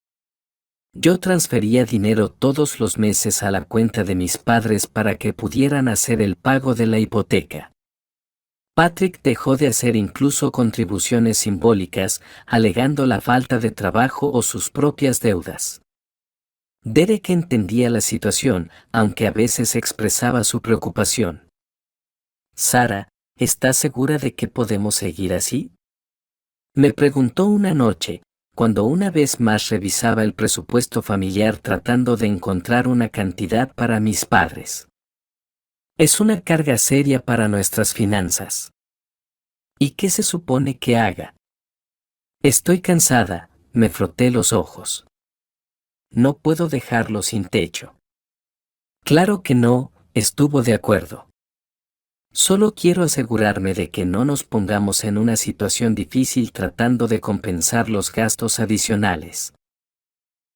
Yo transfería dinero todos los meses a la cuenta de mis padres para que pudieran hacer el pago de la hipoteca. Patrick dejó de hacer incluso contribuciones simbólicas, alegando la falta de trabajo o sus propias deudas. Derek entendía la situación, aunque a veces expresaba su preocupación. Sara, ¿estás segura de que podemos seguir así?, me preguntó una noche, cuando una vez más revisaba el presupuesto familiar tratando de encontrar una cantidad para mis padres. Es una carga seria para nuestras finanzas. ¿Y qué se supone que haga? Estoy cansada, me froté los ojos. No puedo dejarlo sin techo. Claro que no, estuvo de acuerdo. Solo quiero asegurarme de que no nos pongamos en una situación difícil tratando de compensar los gastos adicionales.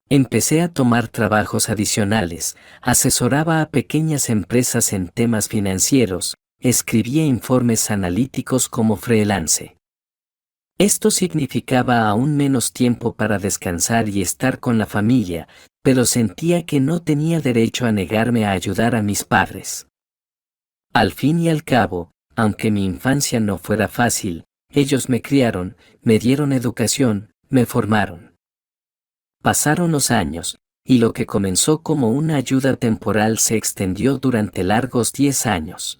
Empecé a tomar trabajos adicionales, asesoraba a pequeñas empresas en temas financieros, escribía informes analíticos como freelance. Esto significaba aún menos tiempo para descansar y estar con la familia, pero sentía que no tenía derecho a negarme a ayudar a mis padres. Al fin y al cabo, aunque mi infancia no fuera fácil, ellos me criaron, me dieron educación, me formaron. Pasaron los años, y lo que comenzó como una ayuda temporal se extendió durante largos 10 años.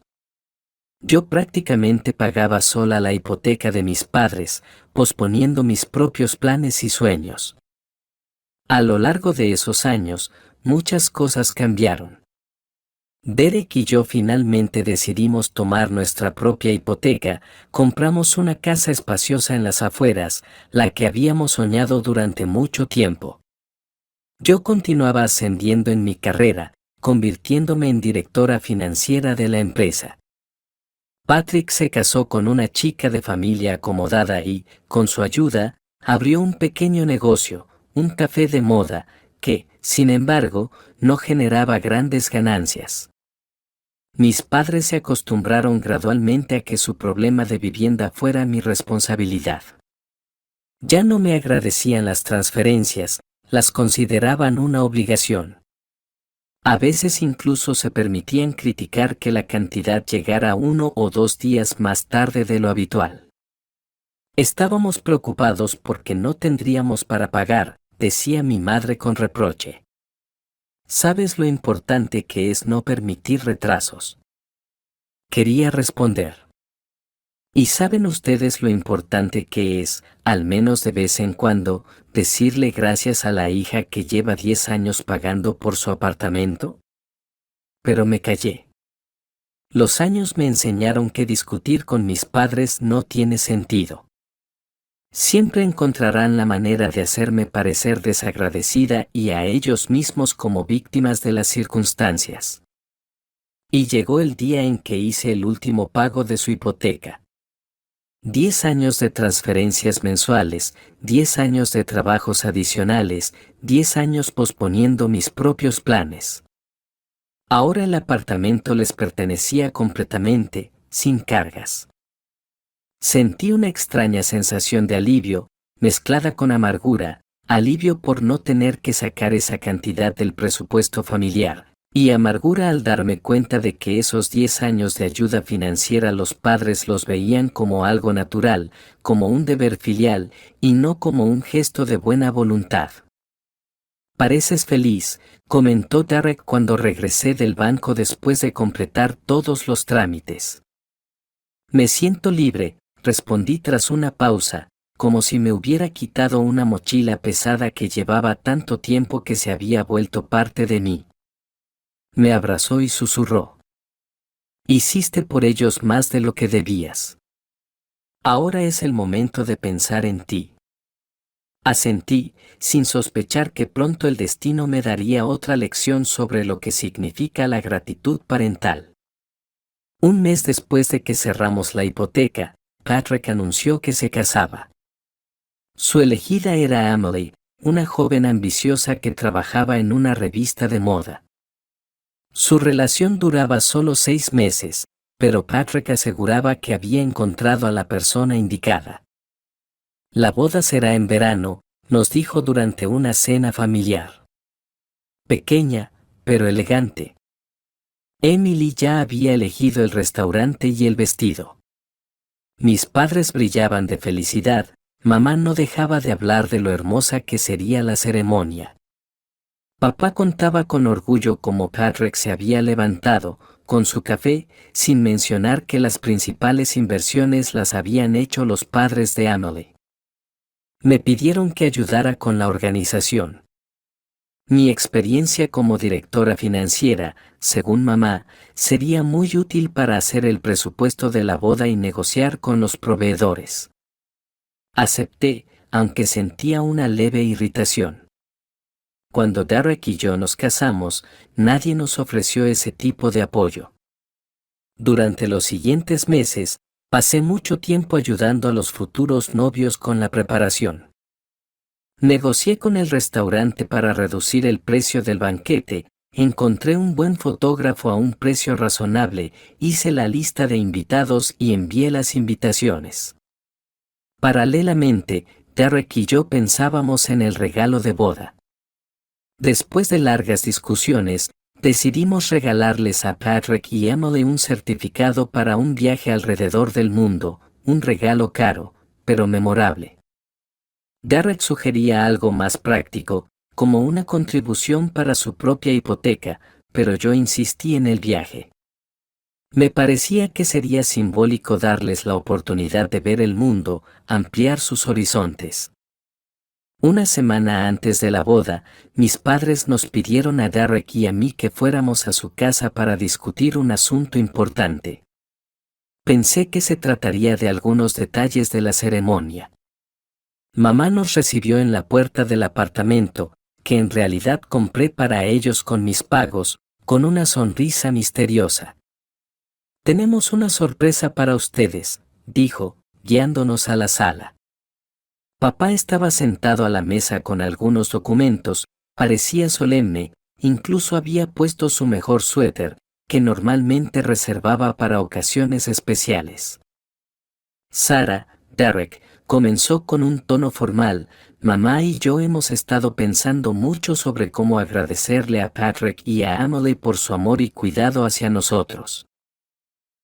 Yo prácticamente pagaba sola la hipoteca de mis padres, posponiendo mis propios planes y sueños. A lo largo de esos años, muchas cosas cambiaron. Derek y yo finalmente decidimos tomar nuestra propia hipoteca, compramos una casa espaciosa en las afueras, la que habíamos soñado durante mucho tiempo. Yo continuaba ascendiendo en mi carrera, convirtiéndome en directora financiera de la empresa. Patrick se casó con una chica de familia acomodada y, con su ayuda, abrió un pequeño negocio, un café de moda, que, sin embargo, no generaba grandes ganancias. Mis padres se acostumbraron gradualmente a que su problema de vivienda fuera mi responsabilidad. Ya no me agradecían las transferencias, las consideraban una obligación. A veces incluso se permitían criticar que la cantidad llegara 1 o 2 días más tarde de lo habitual. Estábamos preocupados porque no tendríamos para pagar, decía mi madre con reproche. ¿Sabes lo importante que es no permitir retrasos? Quería responder. ¿Y saben ustedes lo importante que es, al menos de vez en cuando, decirle gracias a la hija que lleva 10 años pagando por su apartamento? Pero me callé. Los años me enseñaron que discutir con mis padres no tiene sentido. Siempre encontrarán la manera de hacerme parecer desagradecida y a ellos mismos como víctimas de las circunstancias. Y llegó el día en que hice el último pago de su hipoteca. 10 años de transferencias mensuales, 10 años de trabajos adicionales, 10 años posponiendo mis propios planes. Ahora el apartamento les pertenecía completamente, sin cargas. Sentí una extraña sensación de alivio, mezclada con amargura, alivio por no tener que sacar esa cantidad del presupuesto familiar, y amargura al darme cuenta de que esos 10 años de ayuda financiera los padres los veían como algo natural, como un deber filial, y no como un gesto de buena voluntad. «Pareces feliz», comentó Derek cuando regresé del banco después de completar todos los trámites. «Me siento libre», respondí tras una pausa, como si me hubiera quitado una mochila pesada que llevaba tanto tiempo que se había vuelto parte de mí. Me abrazó y susurró. «Hiciste por ellos más de lo que debías. Ahora es el momento de pensar en ti». Asentí, sin sospechar que pronto el destino me daría otra lección sobre lo que significa la gratitud parental. Un mes después de que cerramos la hipoteca, Patrick anunció que se casaba. Su elegida era Emily, una joven ambiciosa que trabajaba en una revista de moda. Su relación duraba solo 6 meses, pero Patrick aseguraba que había encontrado a la persona indicada. «La boda será en verano», nos dijo durante una cena familiar. Pequeña, pero elegante. Emily ya había elegido el restaurante y el vestido. Mis padres brillaban de felicidad, mamá no dejaba de hablar de lo hermosa que sería la ceremonia. Papá contaba con orgullo cómo Patrick se había levantado, con su café, sin mencionar que las principales inversiones las habían hecho los padres de Emily. Me pidieron que ayudara con la organización. Mi experiencia como directora financiera, según mamá, sería muy útil para hacer el presupuesto de la boda y negociar con los proveedores. Acepté, aunque sentía una leve irritación. Cuando Derek y yo nos casamos, nadie nos ofreció ese tipo de apoyo. Durante los siguientes meses, pasé mucho tiempo ayudando a los futuros novios con la preparación. Negocié con el restaurante para reducir el precio del banquete, encontré un buen fotógrafo a un precio razonable, hice la lista de invitados y envié las invitaciones. Paralelamente, Derek y yo pensábamos en el regalo de boda. Después de largas discusiones, decidimos regalarles a Patrick y Emily un certificado para un viaje alrededor del mundo, un regalo caro, pero memorable. Derek sugería algo más práctico, como una contribución para su propia hipoteca, pero yo insistí en el viaje. Me parecía que sería simbólico darles la oportunidad de ver el mundo, ampliar sus horizontes. Una semana antes de la boda, mis padres nos pidieron a Derek y a mí que fuéramos a su casa para discutir un asunto importante. Pensé que se trataría de algunos detalles de la ceremonia. Mamá nos recibió en la puerta del apartamento, que en realidad compré para ellos con mis pagos, con una sonrisa misteriosa. «Tenemos una sorpresa para ustedes», dijo, guiándonos a la sala. Papá estaba sentado a la mesa con algunos documentos, parecía solemne, incluso había puesto su mejor suéter, que normalmente reservaba para ocasiones especiales. Sarah, Derek, comenzó con un tono formal. Mamá y yo hemos estado pensando mucho sobre cómo agradecerle a Patrick y a Emily por su amor y cuidado hacia nosotros.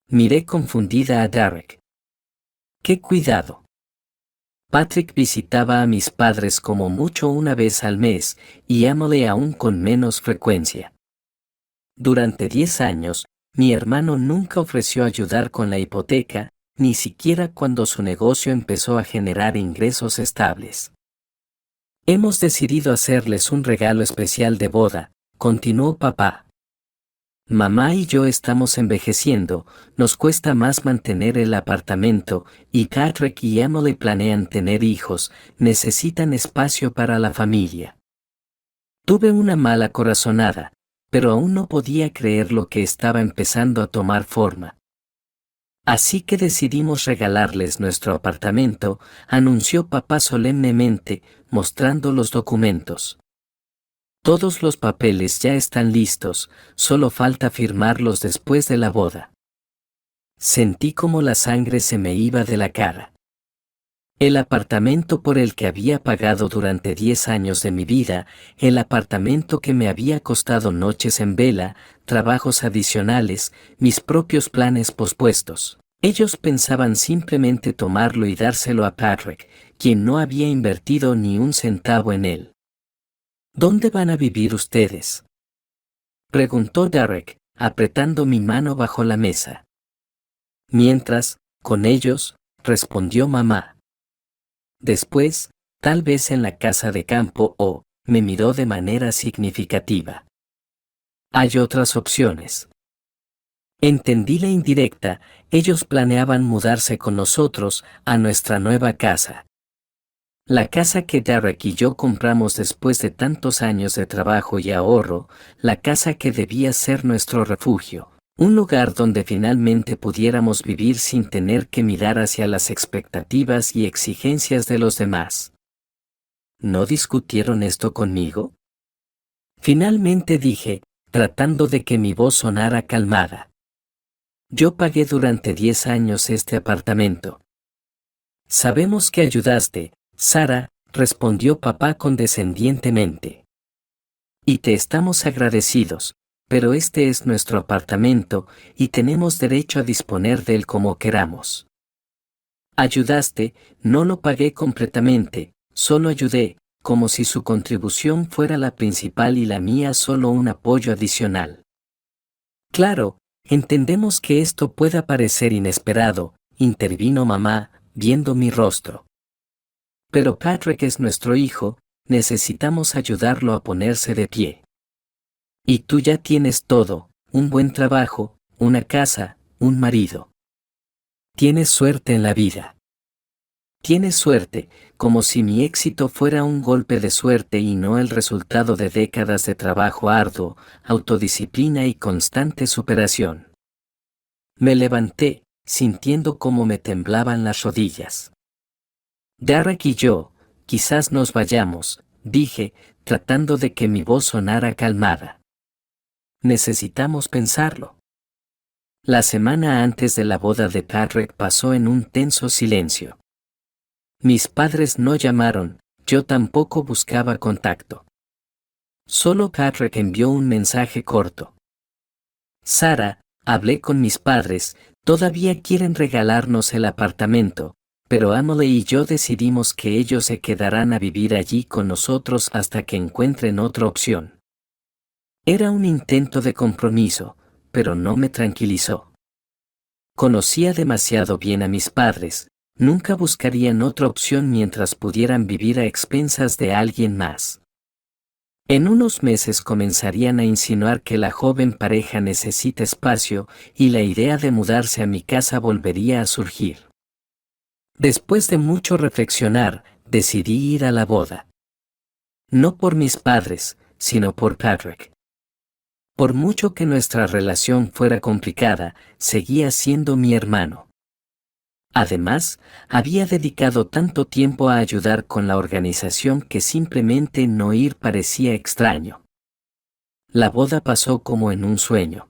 Miré confundida a Derek. ¿Qué cuidado? Patrick visitaba a mis padres como mucho una vez al mes, y Emily aún con menos frecuencia. Durante 10 años, mi hermano nunca ofreció ayudar con la hipoteca, ni siquiera cuando su negocio empezó a generar ingresos estables. Hemos decidido hacerles un regalo especial de boda, continuó papá. Mamá y yo estamos envejeciendo, nos cuesta más mantener el apartamento, y Patrick y Emily planean tener hijos, necesitan espacio para la familia. Tuve una mala corazonada, pero aún no podía creer lo que estaba empezando a tomar forma. Así que decidimos regalarles nuestro apartamento, anunció papá solemnemente, mostrando los documentos. Todos los papeles ya están listos, solo falta firmarlos después de la boda. Sentí como la sangre se me iba de la cara. El apartamento por el que había pagado durante 10 años de mi vida, el apartamento que me había costado noches en vela, trabajos adicionales, mis propios planes pospuestos. Ellos pensaban simplemente tomarlo y dárselo a Patrick, quien no había invertido ni un centavo en él. ¿Dónde van a vivir ustedes?, preguntó Derek, apretando mi mano bajo la mesa. Mientras, con ellos, respondió mamá. Después, tal vez en la casa de campo o, me miró de manera significativa. Hay otras opciones. Entendí la indirecta, ellos planeaban mudarse con nosotros a nuestra nueva casa. La casa que Derek y yo compramos después de tantos años de trabajo y ahorro, la casa que debía ser nuestro refugio, un lugar donde finalmente pudiéramos vivir sin tener que mirar hacia las expectativas y exigencias de los demás. ¿No discutieron esto conmigo?, finalmente dije, tratando de que mi voz sonara calmada. Yo pagué durante 10 años este apartamento. Sabemos que ayudaste, Sarah, respondió papá condescendientemente. Y te estamos agradecidos, pero este es nuestro apartamento, y tenemos derecho a disponer de él como queramos. Ayudaste, no lo pagué completamente, solo ayudé, como si su contribución fuera la principal y la mía solo un apoyo adicional. Claro, entendemos que esto pueda parecer inesperado, intervino mamá, viendo mi rostro. Pero Patrick es nuestro hijo, necesitamos ayudarlo a ponerse de pie. Y tú ya tienes todo, un buen trabajo, una casa, un marido. Tienes suerte en la vida. Tienes suerte, como si mi éxito fuera un golpe de suerte y no el resultado de décadas de trabajo arduo, autodisciplina y constante superación. Me levanté, sintiendo cómo me temblaban las rodillas. Derek y yo, quizás nos vayamos, dije, tratando de que mi voz sonara calmada. Necesitamos pensarlo. La semana antes de la boda de Patrick pasó en un tenso silencio. Mis padres no llamaron, yo tampoco buscaba contacto. Solo Patrick envió un mensaje corto. Sara, hablé con mis padres, todavía quieren regalarnos el apartamento, pero Emily y yo decidimos que ellos se quedarán a vivir allí con nosotros hasta que encuentren otra opción. Era un intento de compromiso, pero no me tranquilizó. Conocía demasiado bien a mis padres, nunca buscarían otra opción mientras pudieran vivir a expensas de alguien más. En unos meses comenzarían a insinuar que la joven pareja necesita espacio y la idea de mudarse a mi casa volvería a surgir. Después de mucho reflexionar, decidí ir a la boda. No por mis padres, sino por Patrick. Por mucho que nuestra relación fuera complicada, seguía siendo mi hermano. Además, había dedicado tanto tiempo a ayudar con la organización que simplemente no ir parecía extraño. La boda pasó como en un sueño.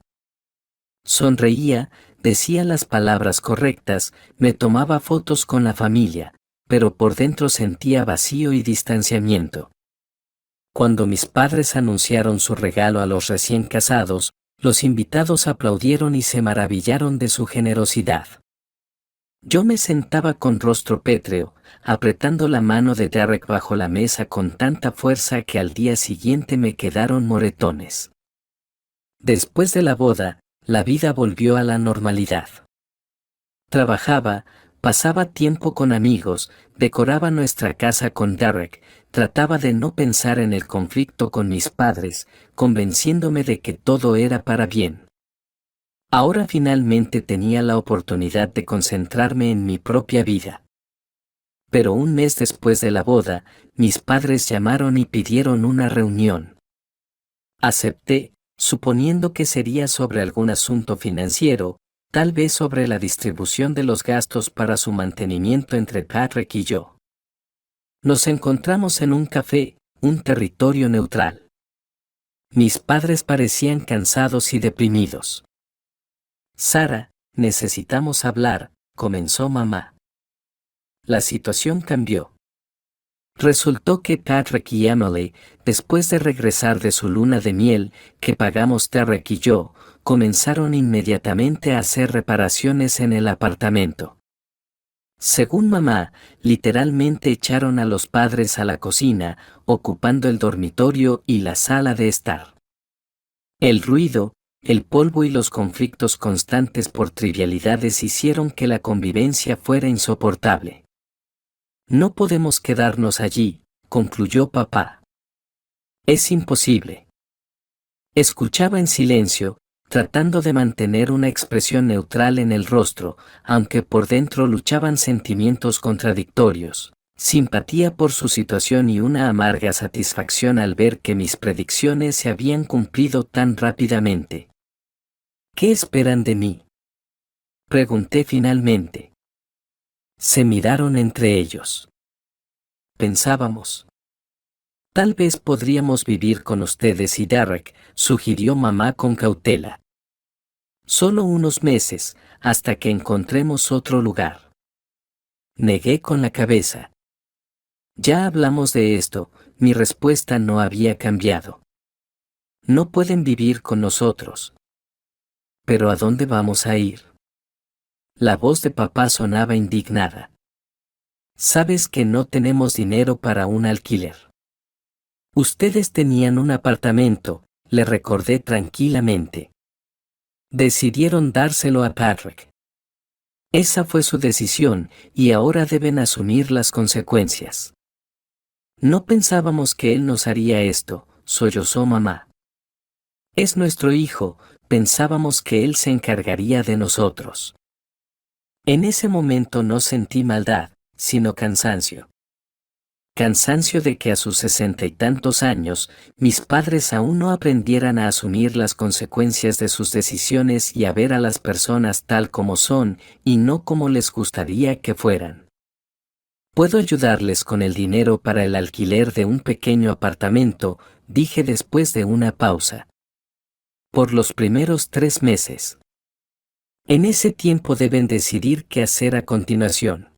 Sonreía, decía las palabras correctas, me tomaba fotos con la familia, pero por dentro sentía vacío y distanciamiento. Cuando mis padres anunciaron su regalo a los recién casados, los invitados aplaudieron y se maravillaron de su generosidad. Yo me sentaba con rostro pétreo, apretando la mano de Derek bajo la mesa con tanta fuerza que al día siguiente me quedaron moretones. Después de la boda, la vida volvió a la normalidad. Trabajaba, pasaba tiempo con amigos, decoraba nuestra casa con Derek, trataba de no pensar en el conflicto con mis padres, convenciéndome de que todo era para bien. Ahora finalmente tenía la oportunidad de concentrarme en mi propia vida. Pero un mes después de la boda, mis padres llamaron y pidieron una reunión. Acepté, suponiendo que sería sobre algún asunto financiero, tal vez sobre la distribución de los gastos para su mantenimiento entre Patrick y yo. Nos encontramos en un café, un territorio neutral. Mis padres parecían cansados y deprimidos. Sara, necesitamos hablar, comenzó mamá. La situación cambió. Resultó que Patrick y Emily, después de regresar de su luna de miel, que pagamos Derek y yo, comenzaron inmediatamente a hacer reparaciones en el apartamento. Según mamá, literalmente echaron a los padres a la cocina, ocupando el dormitorio y la sala de estar. El ruido, el polvo y los conflictos constantes por trivialidades hicieron que la convivencia fuera insoportable. No podemos quedarnos allí, concluyó papá. Es imposible. Escuchaba en silencio, tratando de mantener una expresión neutral en el rostro, aunque por dentro luchaban sentimientos contradictorios, simpatía por su situación y una amarga satisfacción al ver que mis predicciones se habían cumplido tan rápidamente. ¿Qué esperan de mí?, pregunté finalmente. Se miraron entre ellos. Pensábamos. Tal vez podríamos vivir con ustedes y Derek, sugirió mamá con cautela. Solo unos meses, hasta que encontremos otro lugar. Negué con la cabeza. Ya hablamos de esto, mi respuesta no había cambiado. No pueden vivir con nosotros. ¿Pero a dónde vamos a ir? La voz de papá sonaba indignada. Sabes que no tenemos dinero para un alquiler. Ustedes tenían un apartamento, le recordé tranquilamente. Decidieron dárselo a Patrick. Esa fue su decisión, y ahora deben asumir las consecuencias. No pensábamos que él nos haría esto, sollozó mamá. Es nuestro hijo, pensábamos que él se encargaría de nosotros. En ese momento no sentí maldad, sino cansancio. Cansancio de que a sus 60 y tantos años, mis padres aún no aprendieran a asumir las consecuencias de sus decisiones y a ver a las personas tal como son y no como les gustaría que fueran. Puedo ayudarles con el dinero para el alquiler de un pequeño apartamento, dije después de una pausa. Por los primeros 3 meses. En ese tiempo deben decidir qué hacer a continuación.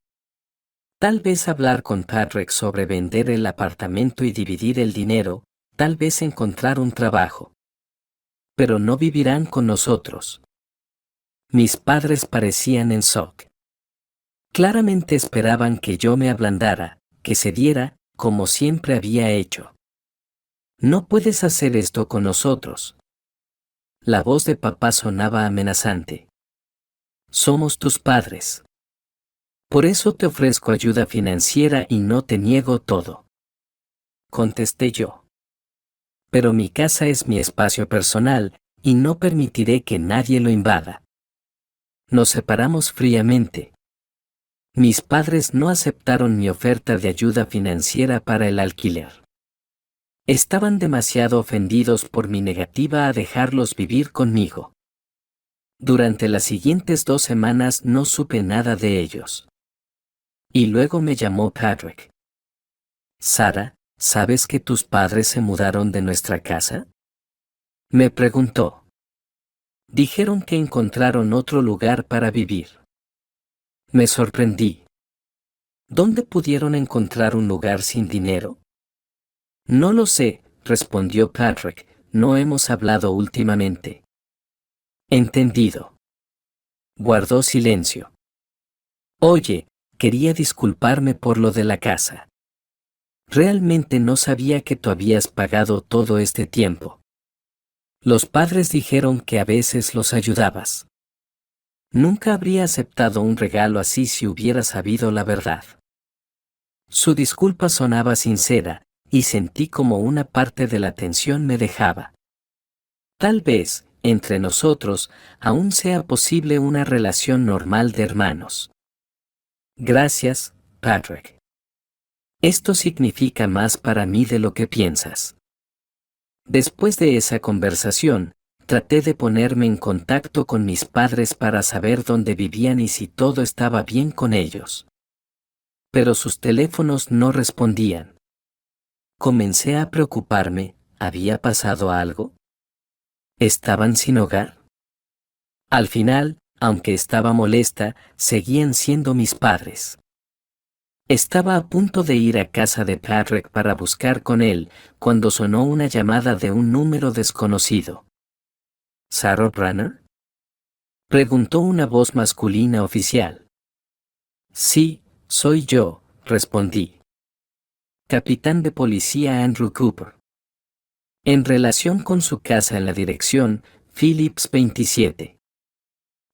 Tal vez hablar con Patrick sobre vender el apartamento y dividir el dinero, tal vez encontrar un trabajo. Pero no vivirán con nosotros. Mis padres parecían en shock. Claramente esperaban que yo me ablandara, que cediera, como siempre había hecho. No puedes hacer esto con nosotros. La voz de papá sonaba amenazante. Somos tus padres. Por eso te ofrezco ayuda financiera y no te niego todo. Contesté yo. Pero mi casa es mi espacio personal, y no permitiré que nadie lo invada. Nos separamos fríamente. Mis padres no aceptaron mi oferta de ayuda financiera para el alquiler. Estaban demasiado ofendidos por mi negativa a dejarlos vivir conmigo. Durante las siguientes 2 semanas no supe nada de ellos. Y luego me llamó Patrick. Sara, ¿sabes que tus padres se mudaron de nuestra casa? Me preguntó. Dijeron que encontraron otro lugar para vivir. Me sorprendí. ¿Dónde pudieron encontrar un lugar sin dinero? No lo sé, respondió Patrick, no hemos hablado últimamente. Entendido. Guardó silencio. Oye, quería disculparme por lo de la casa. Realmente no sabía que tú habías pagado todo este tiempo. Los padres dijeron que a veces los ayudabas. Nunca habría aceptado un regalo así si hubiera sabido la verdad. Su disculpa sonaba sincera, y sentí como una parte de la tensión me dejaba. Tal vez, entre nosotros, aún sea posible una relación normal de hermanos. Gracias, Patrick. Esto significa más para mí de lo que piensas. Después de esa conversación, traté de ponerme en contacto con mis padres para saber dónde vivían y si todo estaba bien con ellos. Pero sus teléfonos no respondían. Comencé a preocuparme, ¿había pasado algo? ¿Estaban sin hogar? Al final, aunque estaba molesta, seguían siendo mis padres. Estaba a punto de ir a casa de Patrick para buscar con él, cuando sonó una llamada de un número desconocido. ¿Sarah Brunner? Preguntó una voz masculina oficial. Sí, soy yo, respondí. Capitán de policía Andrew Cooper. En relación con su casa en la dirección Phillips 27.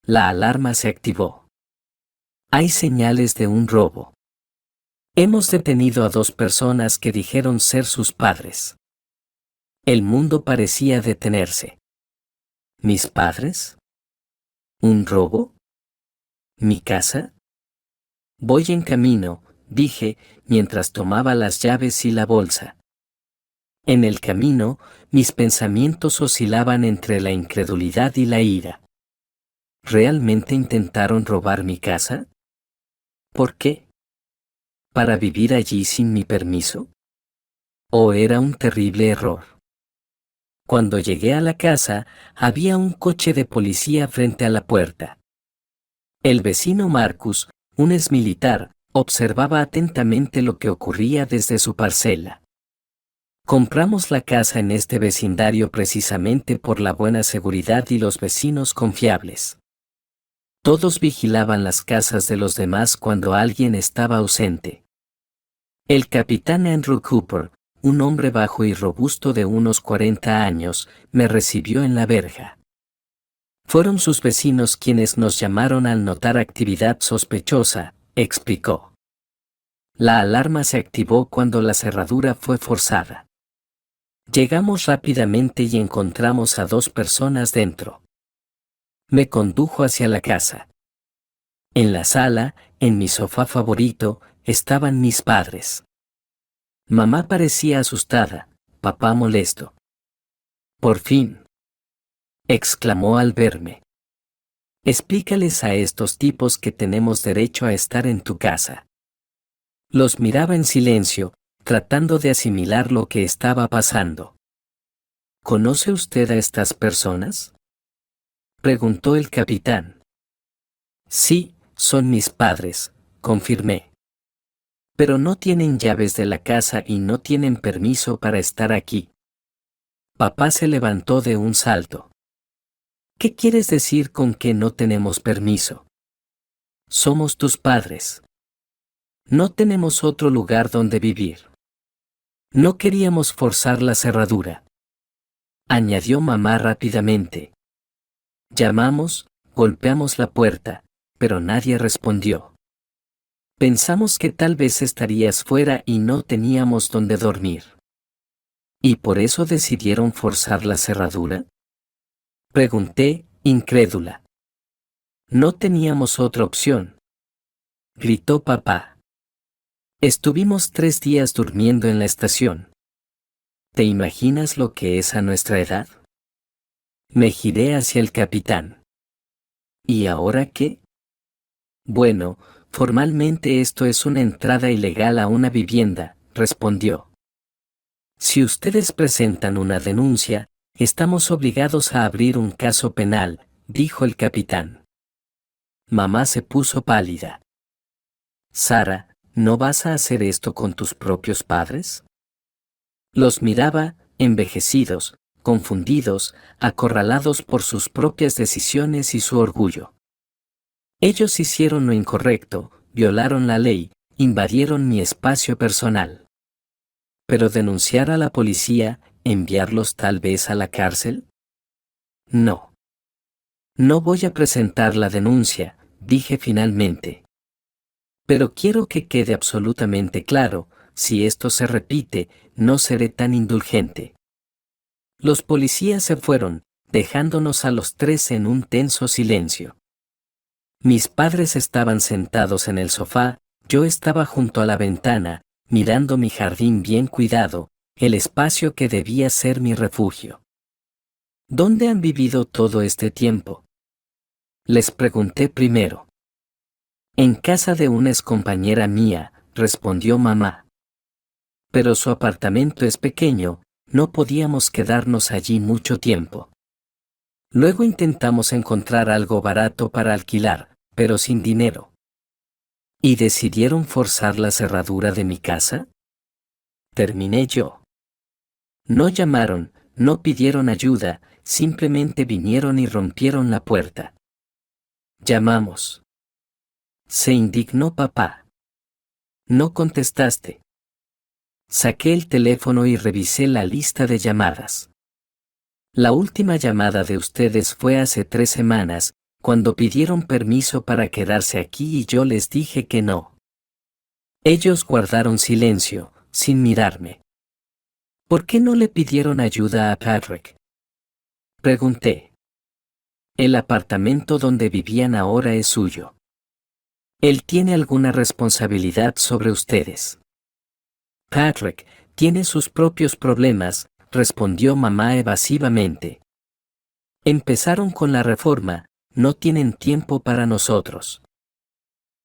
La alarma se activó. Hay señales de un robo. Hemos detenido a 2 personas que dijeron ser sus padres. El mundo parecía detenerse. ¿Mis padres? ¿Un robo? ¿Mi casa? Voy en camino, dije, mientras tomaba las llaves y la bolsa. En el camino, mis pensamientos oscilaban entre la incredulidad y la ira. ¿Realmente intentaron robar mi casa? ¿Por qué? ¿Para vivir allí sin mi permiso? ¿O era un terrible error? Cuando llegué a la casa, había un coche de policía frente a la puerta. El vecino Marcus, un exmilitar, observaba atentamente lo que ocurría desde su parcela. Compramos la casa en este vecindario precisamente por la buena seguridad y los vecinos confiables. Todos vigilaban las casas de los demás cuando alguien estaba ausente. El capitán Andrew Cooper, un hombre bajo y robusto de unos 40 años, me recibió en la verja. Fueron sus vecinos quienes nos llamaron al notar actividad sospechosa, explicó. La alarma se activó cuando la cerradura fue forzada. Llegamos rápidamente y encontramos a 2 personas dentro. Me condujo hacia la casa. En la sala, en mi sofá favorito, estaban mis padres. Mamá parecía asustada, papá molesto. Por fin, exclamó al verme. Explícales a estos tipos que tenemos derecho a estar en tu casa. Los miraba en silencio, tratando de asimilar lo que estaba pasando. ¿Conoce usted a estas personas?, preguntó el capitán. Sí, son mis padres, confirmé. Pero no tienen llaves de la casa y no tienen permiso para estar aquí. Papá se levantó de un salto. ¿Qué quieres decir con que no tenemos permiso? Somos tus padres. No tenemos otro lugar donde vivir. No queríamos forzar la cerradura, añadió mamá rápidamente. Llamamos, golpeamos la puerta, pero nadie respondió. Pensamos que tal vez estarías fuera y no teníamos donde dormir. ¿Y por eso decidieron forzar la cerradura?, pregunté, incrédula. No teníamos otra opción, gritó papá. Estuvimos 3 días durmiendo en la estación. ¿Te imaginas lo que es a nuestra edad? Me giré hacia el capitán. ¿Y ahora qué? Bueno, formalmente esto es una entrada ilegal a una vivienda, respondió. Si ustedes presentan una denuncia, estamos obligados a abrir un caso penal, dijo el capitán. Mamá se puso pálida. Sara, ¿no vas a hacer esto con tus propios padres? Los miraba, envejecidos, confundidos, acorralados por sus propias decisiones y su orgullo. Ellos hicieron lo incorrecto, violaron la ley, invadieron mi espacio personal. ¿Pero denunciar a la policía, enviarlos tal vez a la cárcel? No. No voy a presentar la denuncia, dije finalmente. Pero quiero que quede absolutamente claro, si esto se repite, no seré tan indulgente. Los policías se fueron, dejándonos a los 3 en un tenso silencio. Mis padres estaban sentados en el sofá, yo estaba junto a la ventana, mirando mi jardín bien cuidado, el espacio que debía ser mi refugio. ¿Dónde han vivido todo este tiempo?, les pregunté primero. En casa de una excompañera mía, respondió mamá. Pero su apartamento es pequeño, no podíamos quedarnos allí mucho tiempo. Luego intentamos encontrar algo barato para alquilar, pero sin dinero. ¿Y decidieron forzar la cerradura de mi casa?, terminé yo. No llamaron, no pidieron ayuda, simplemente vinieron y rompieron la puerta. Llamamos. Se indignó papá. No contestaste. Saqué el teléfono y revisé la lista de llamadas. La última llamada de ustedes fue hace 3 semanas, cuando pidieron permiso para quedarse aquí y yo les dije que no. Ellos guardaron silencio, sin mirarme. ¿Por qué no le pidieron ayuda a Patrick?, pregunté. El apartamento donde vivían ahora es suyo. Él tiene alguna responsabilidad sobre ustedes. Patrick tiene sus propios problemas, respondió mamá evasivamente. Empezaron con la reforma, no tienen tiempo para nosotros.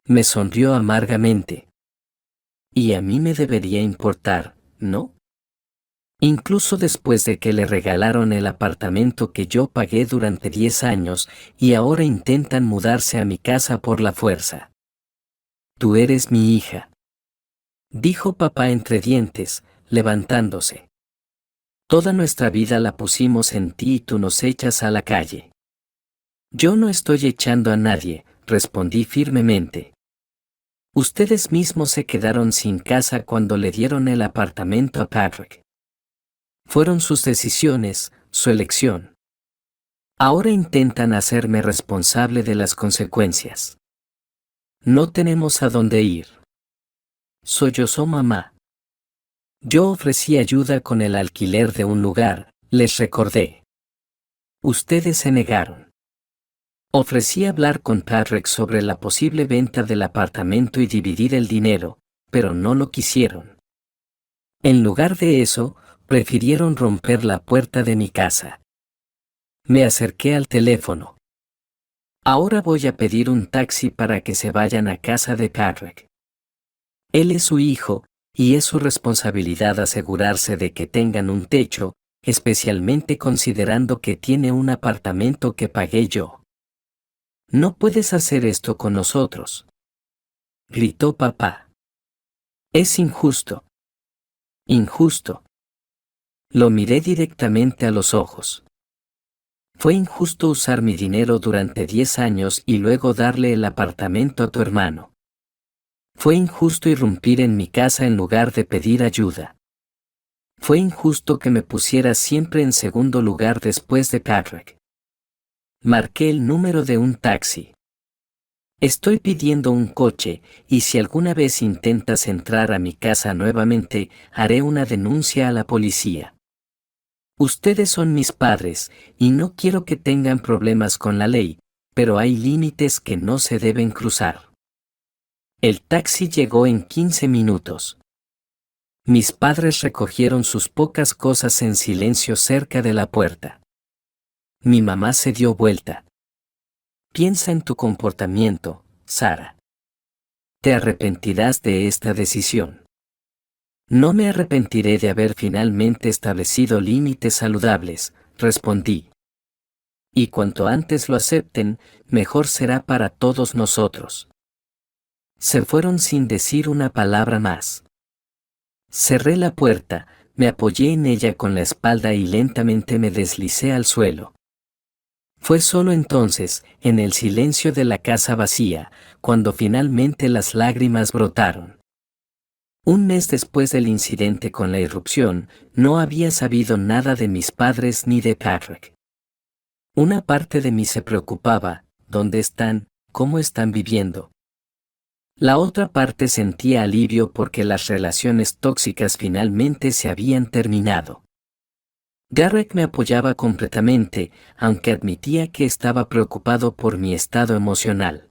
Me sonrió amargamente. Y a mí me debería importar, ¿no? Incluso después de que le regalaron el apartamento que yo pagué durante 10 años y ahora intentan mudarse a mi casa por la fuerza. Tú eres mi hija, dijo papá entre dientes, levantándose. Toda nuestra vida la pusimos en ti y tú nos echas a la calle. Yo no estoy echando a nadie, respondí firmemente. Ustedes mismos se quedaron sin casa cuando le dieron el apartamento a Patrick. Fueron sus decisiones, su elección. Ahora intentan hacerme responsable de las consecuencias. No tenemos a dónde ir. Sollozó mamá. Yo ofrecí ayuda con el alquiler de un lugar, les recordé. Ustedes se negaron. Ofrecí hablar con Patrick sobre la posible venta del apartamento y dividir el dinero, pero no lo quisieron. En lugar de eso, prefirieron romper la puerta de mi casa. Me acerqué al teléfono. Ahora voy a pedir un taxi para que se vayan a casa de Patrick. Él es su hijo, y es su responsabilidad asegurarse de que tengan un techo, especialmente considerando que tiene un apartamento que pagué yo. No puedes hacer esto con nosotros, gritó papá. Es injusto. Injusto. Lo miré directamente a los ojos. Fue injusto usar mi dinero durante 10 años y luego darle el apartamento a tu hermano. Fue injusto irrumpir en mi casa en lugar de pedir ayuda. Fue injusto que me pusieras siempre en segundo lugar después de Patrick. Marqué el número de un taxi. Estoy pidiendo un coche, y si alguna vez intentas entrar a mi casa nuevamente, haré una denuncia a la policía. Ustedes son mis padres, y no quiero que tengan problemas con la ley, pero hay límites que no se deben cruzar. El taxi llegó en 15 minutos. Mis padres recogieron sus pocas cosas en silencio cerca de la puerta. Mi mamá se dio vuelta. Piensa en tu comportamiento, Sara. Te arrepentirás de esta decisión. No me arrepentiré de haber finalmente establecido límites saludables, respondí. Y cuanto antes lo acepten, mejor será para todos nosotros. Se fueron sin decir una palabra más. Cerré la puerta, me apoyé en ella con la espalda y lentamente me deslicé al suelo. Fue solo entonces, en el silencio de la casa vacía, cuando finalmente las lágrimas brotaron. Un mes después del incidente con la irrupción, no había sabido nada de mis padres ni de Patrick. Una parte de mí se preocupaba: ¿dónde están? ¿Cómo están viviendo? La otra parte sentía alivio porque las relaciones tóxicas finalmente se habían terminado. Garrett me apoyaba completamente, aunque admitía que estaba preocupado por mi estado emocional.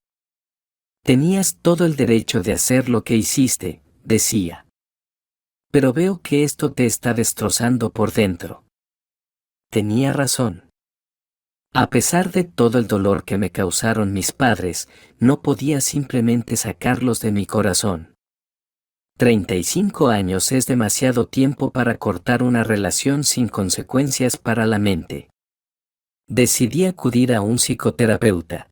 Tenías todo el derecho de hacer lo que hiciste, decía. Pero veo que esto te está destrozando por dentro. Tenía razón. A pesar de todo el dolor que me causaron mis padres, no podía simplemente sacarlos de mi corazón. 35 años es demasiado tiempo para cortar una relación sin consecuencias para la mente. Decidí acudir a un psicoterapeuta.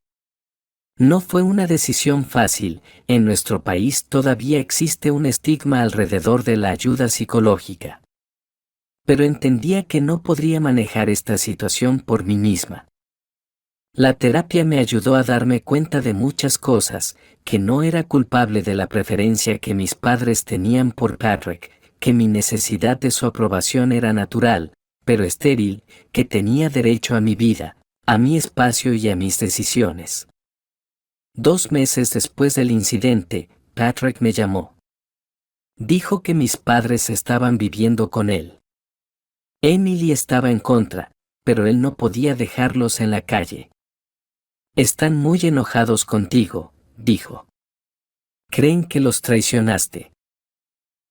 No fue una decisión fácil, en nuestro país todavía existe un estigma alrededor de la ayuda psicológica. Pero entendía que no podría manejar esta situación por mí misma. La terapia me ayudó a darme cuenta de muchas cosas: que no era culpable de la preferencia que mis padres tenían por Patrick, que mi necesidad de su aprobación era natural, pero estéril, que tenía derecho a mi vida, a mi espacio y a mis decisiones. 2 meses después del incidente, Patrick me llamó. Dijo que mis padres estaban viviendo con él. Emily estaba en contra, pero él no podía dejarlos en la calle. Están muy enojados contigo, dijo. Creen que los traicionaste.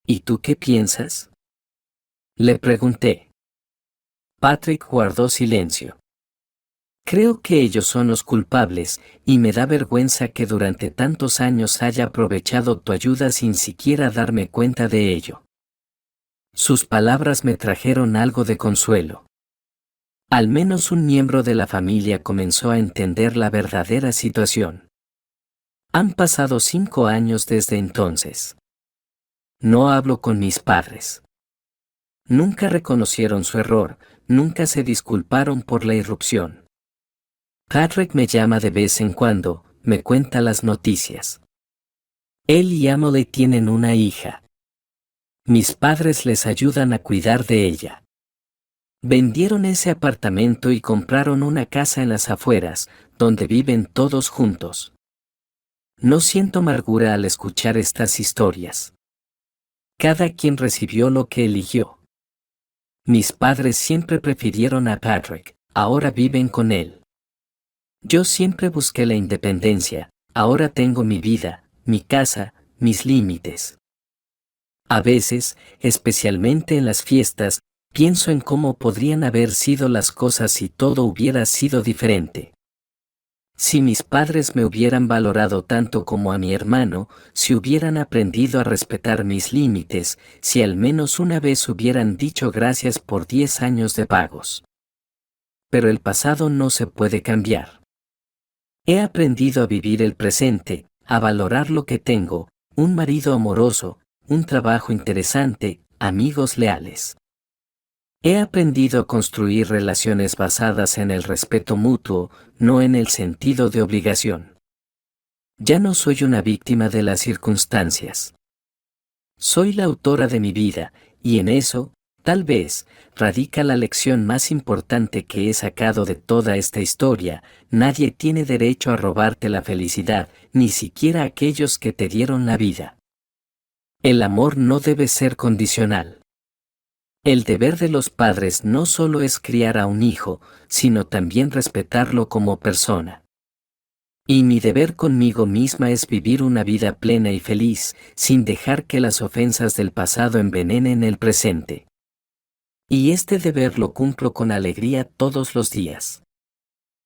¿Y tú qué piensas? Le pregunté. Patrick guardó silencio. Creo que ellos son los culpables, y me da vergüenza que durante tantos años haya aprovechado tu ayuda sin siquiera darme cuenta de ello. Sus palabras me trajeron algo de consuelo. Al menos un miembro de la familia comenzó a entender la verdadera situación. Han pasado 5 años desde entonces. No hablo con mis padres. Nunca reconocieron su error, nunca se disculparon por la irrupción. Patrick me llama de vez en cuando, me cuenta las noticias. Él y Emily tienen una hija. Mis padres les ayudan a cuidar de ella. Vendieron ese apartamento y compraron una casa en las afueras, donde viven todos juntos. No siento amargura al escuchar estas historias. Cada quien recibió lo que eligió. Mis padres siempre prefirieron a Patrick, ahora viven con él. Yo siempre busqué la independencia, ahora tengo mi vida, mi casa, mis límites. A veces, especialmente en las fiestas, pienso en cómo podrían haber sido las cosas si todo hubiera sido diferente. Si mis padres me hubieran valorado tanto como a mi hermano, si hubieran aprendido a respetar mis límites, si al menos una vez hubieran dicho gracias por 10 años de pagos. Pero el pasado no se puede cambiar. He aprendido a vivir el presente, a valorar lo que tengo, un marido amoroso, un trabajo interesante, amigos leales. He aprendido a construir relaciones basadas en el respeto mutuo, no en el sentido de obligación. Ya no soy una víctima de las circunstancias. Soy la autora de mi vida, y en eso, tal vez, radica la lección más importante que he sacado de toda esta historia: nadie tiene derecho a robarte la felicidad, ni siquiera aquellos que te dieron la vida. El amor no debe ser condicional. El deber de los padres no solo es criar a un hijo, sino también respetarlo como persona. Y mi deber conmigo misma es vivir una vida plena y feliz, sin dejar que las ofensas del pasado envenenen el presente. Y este deber lo cumplo con alegría todos los días.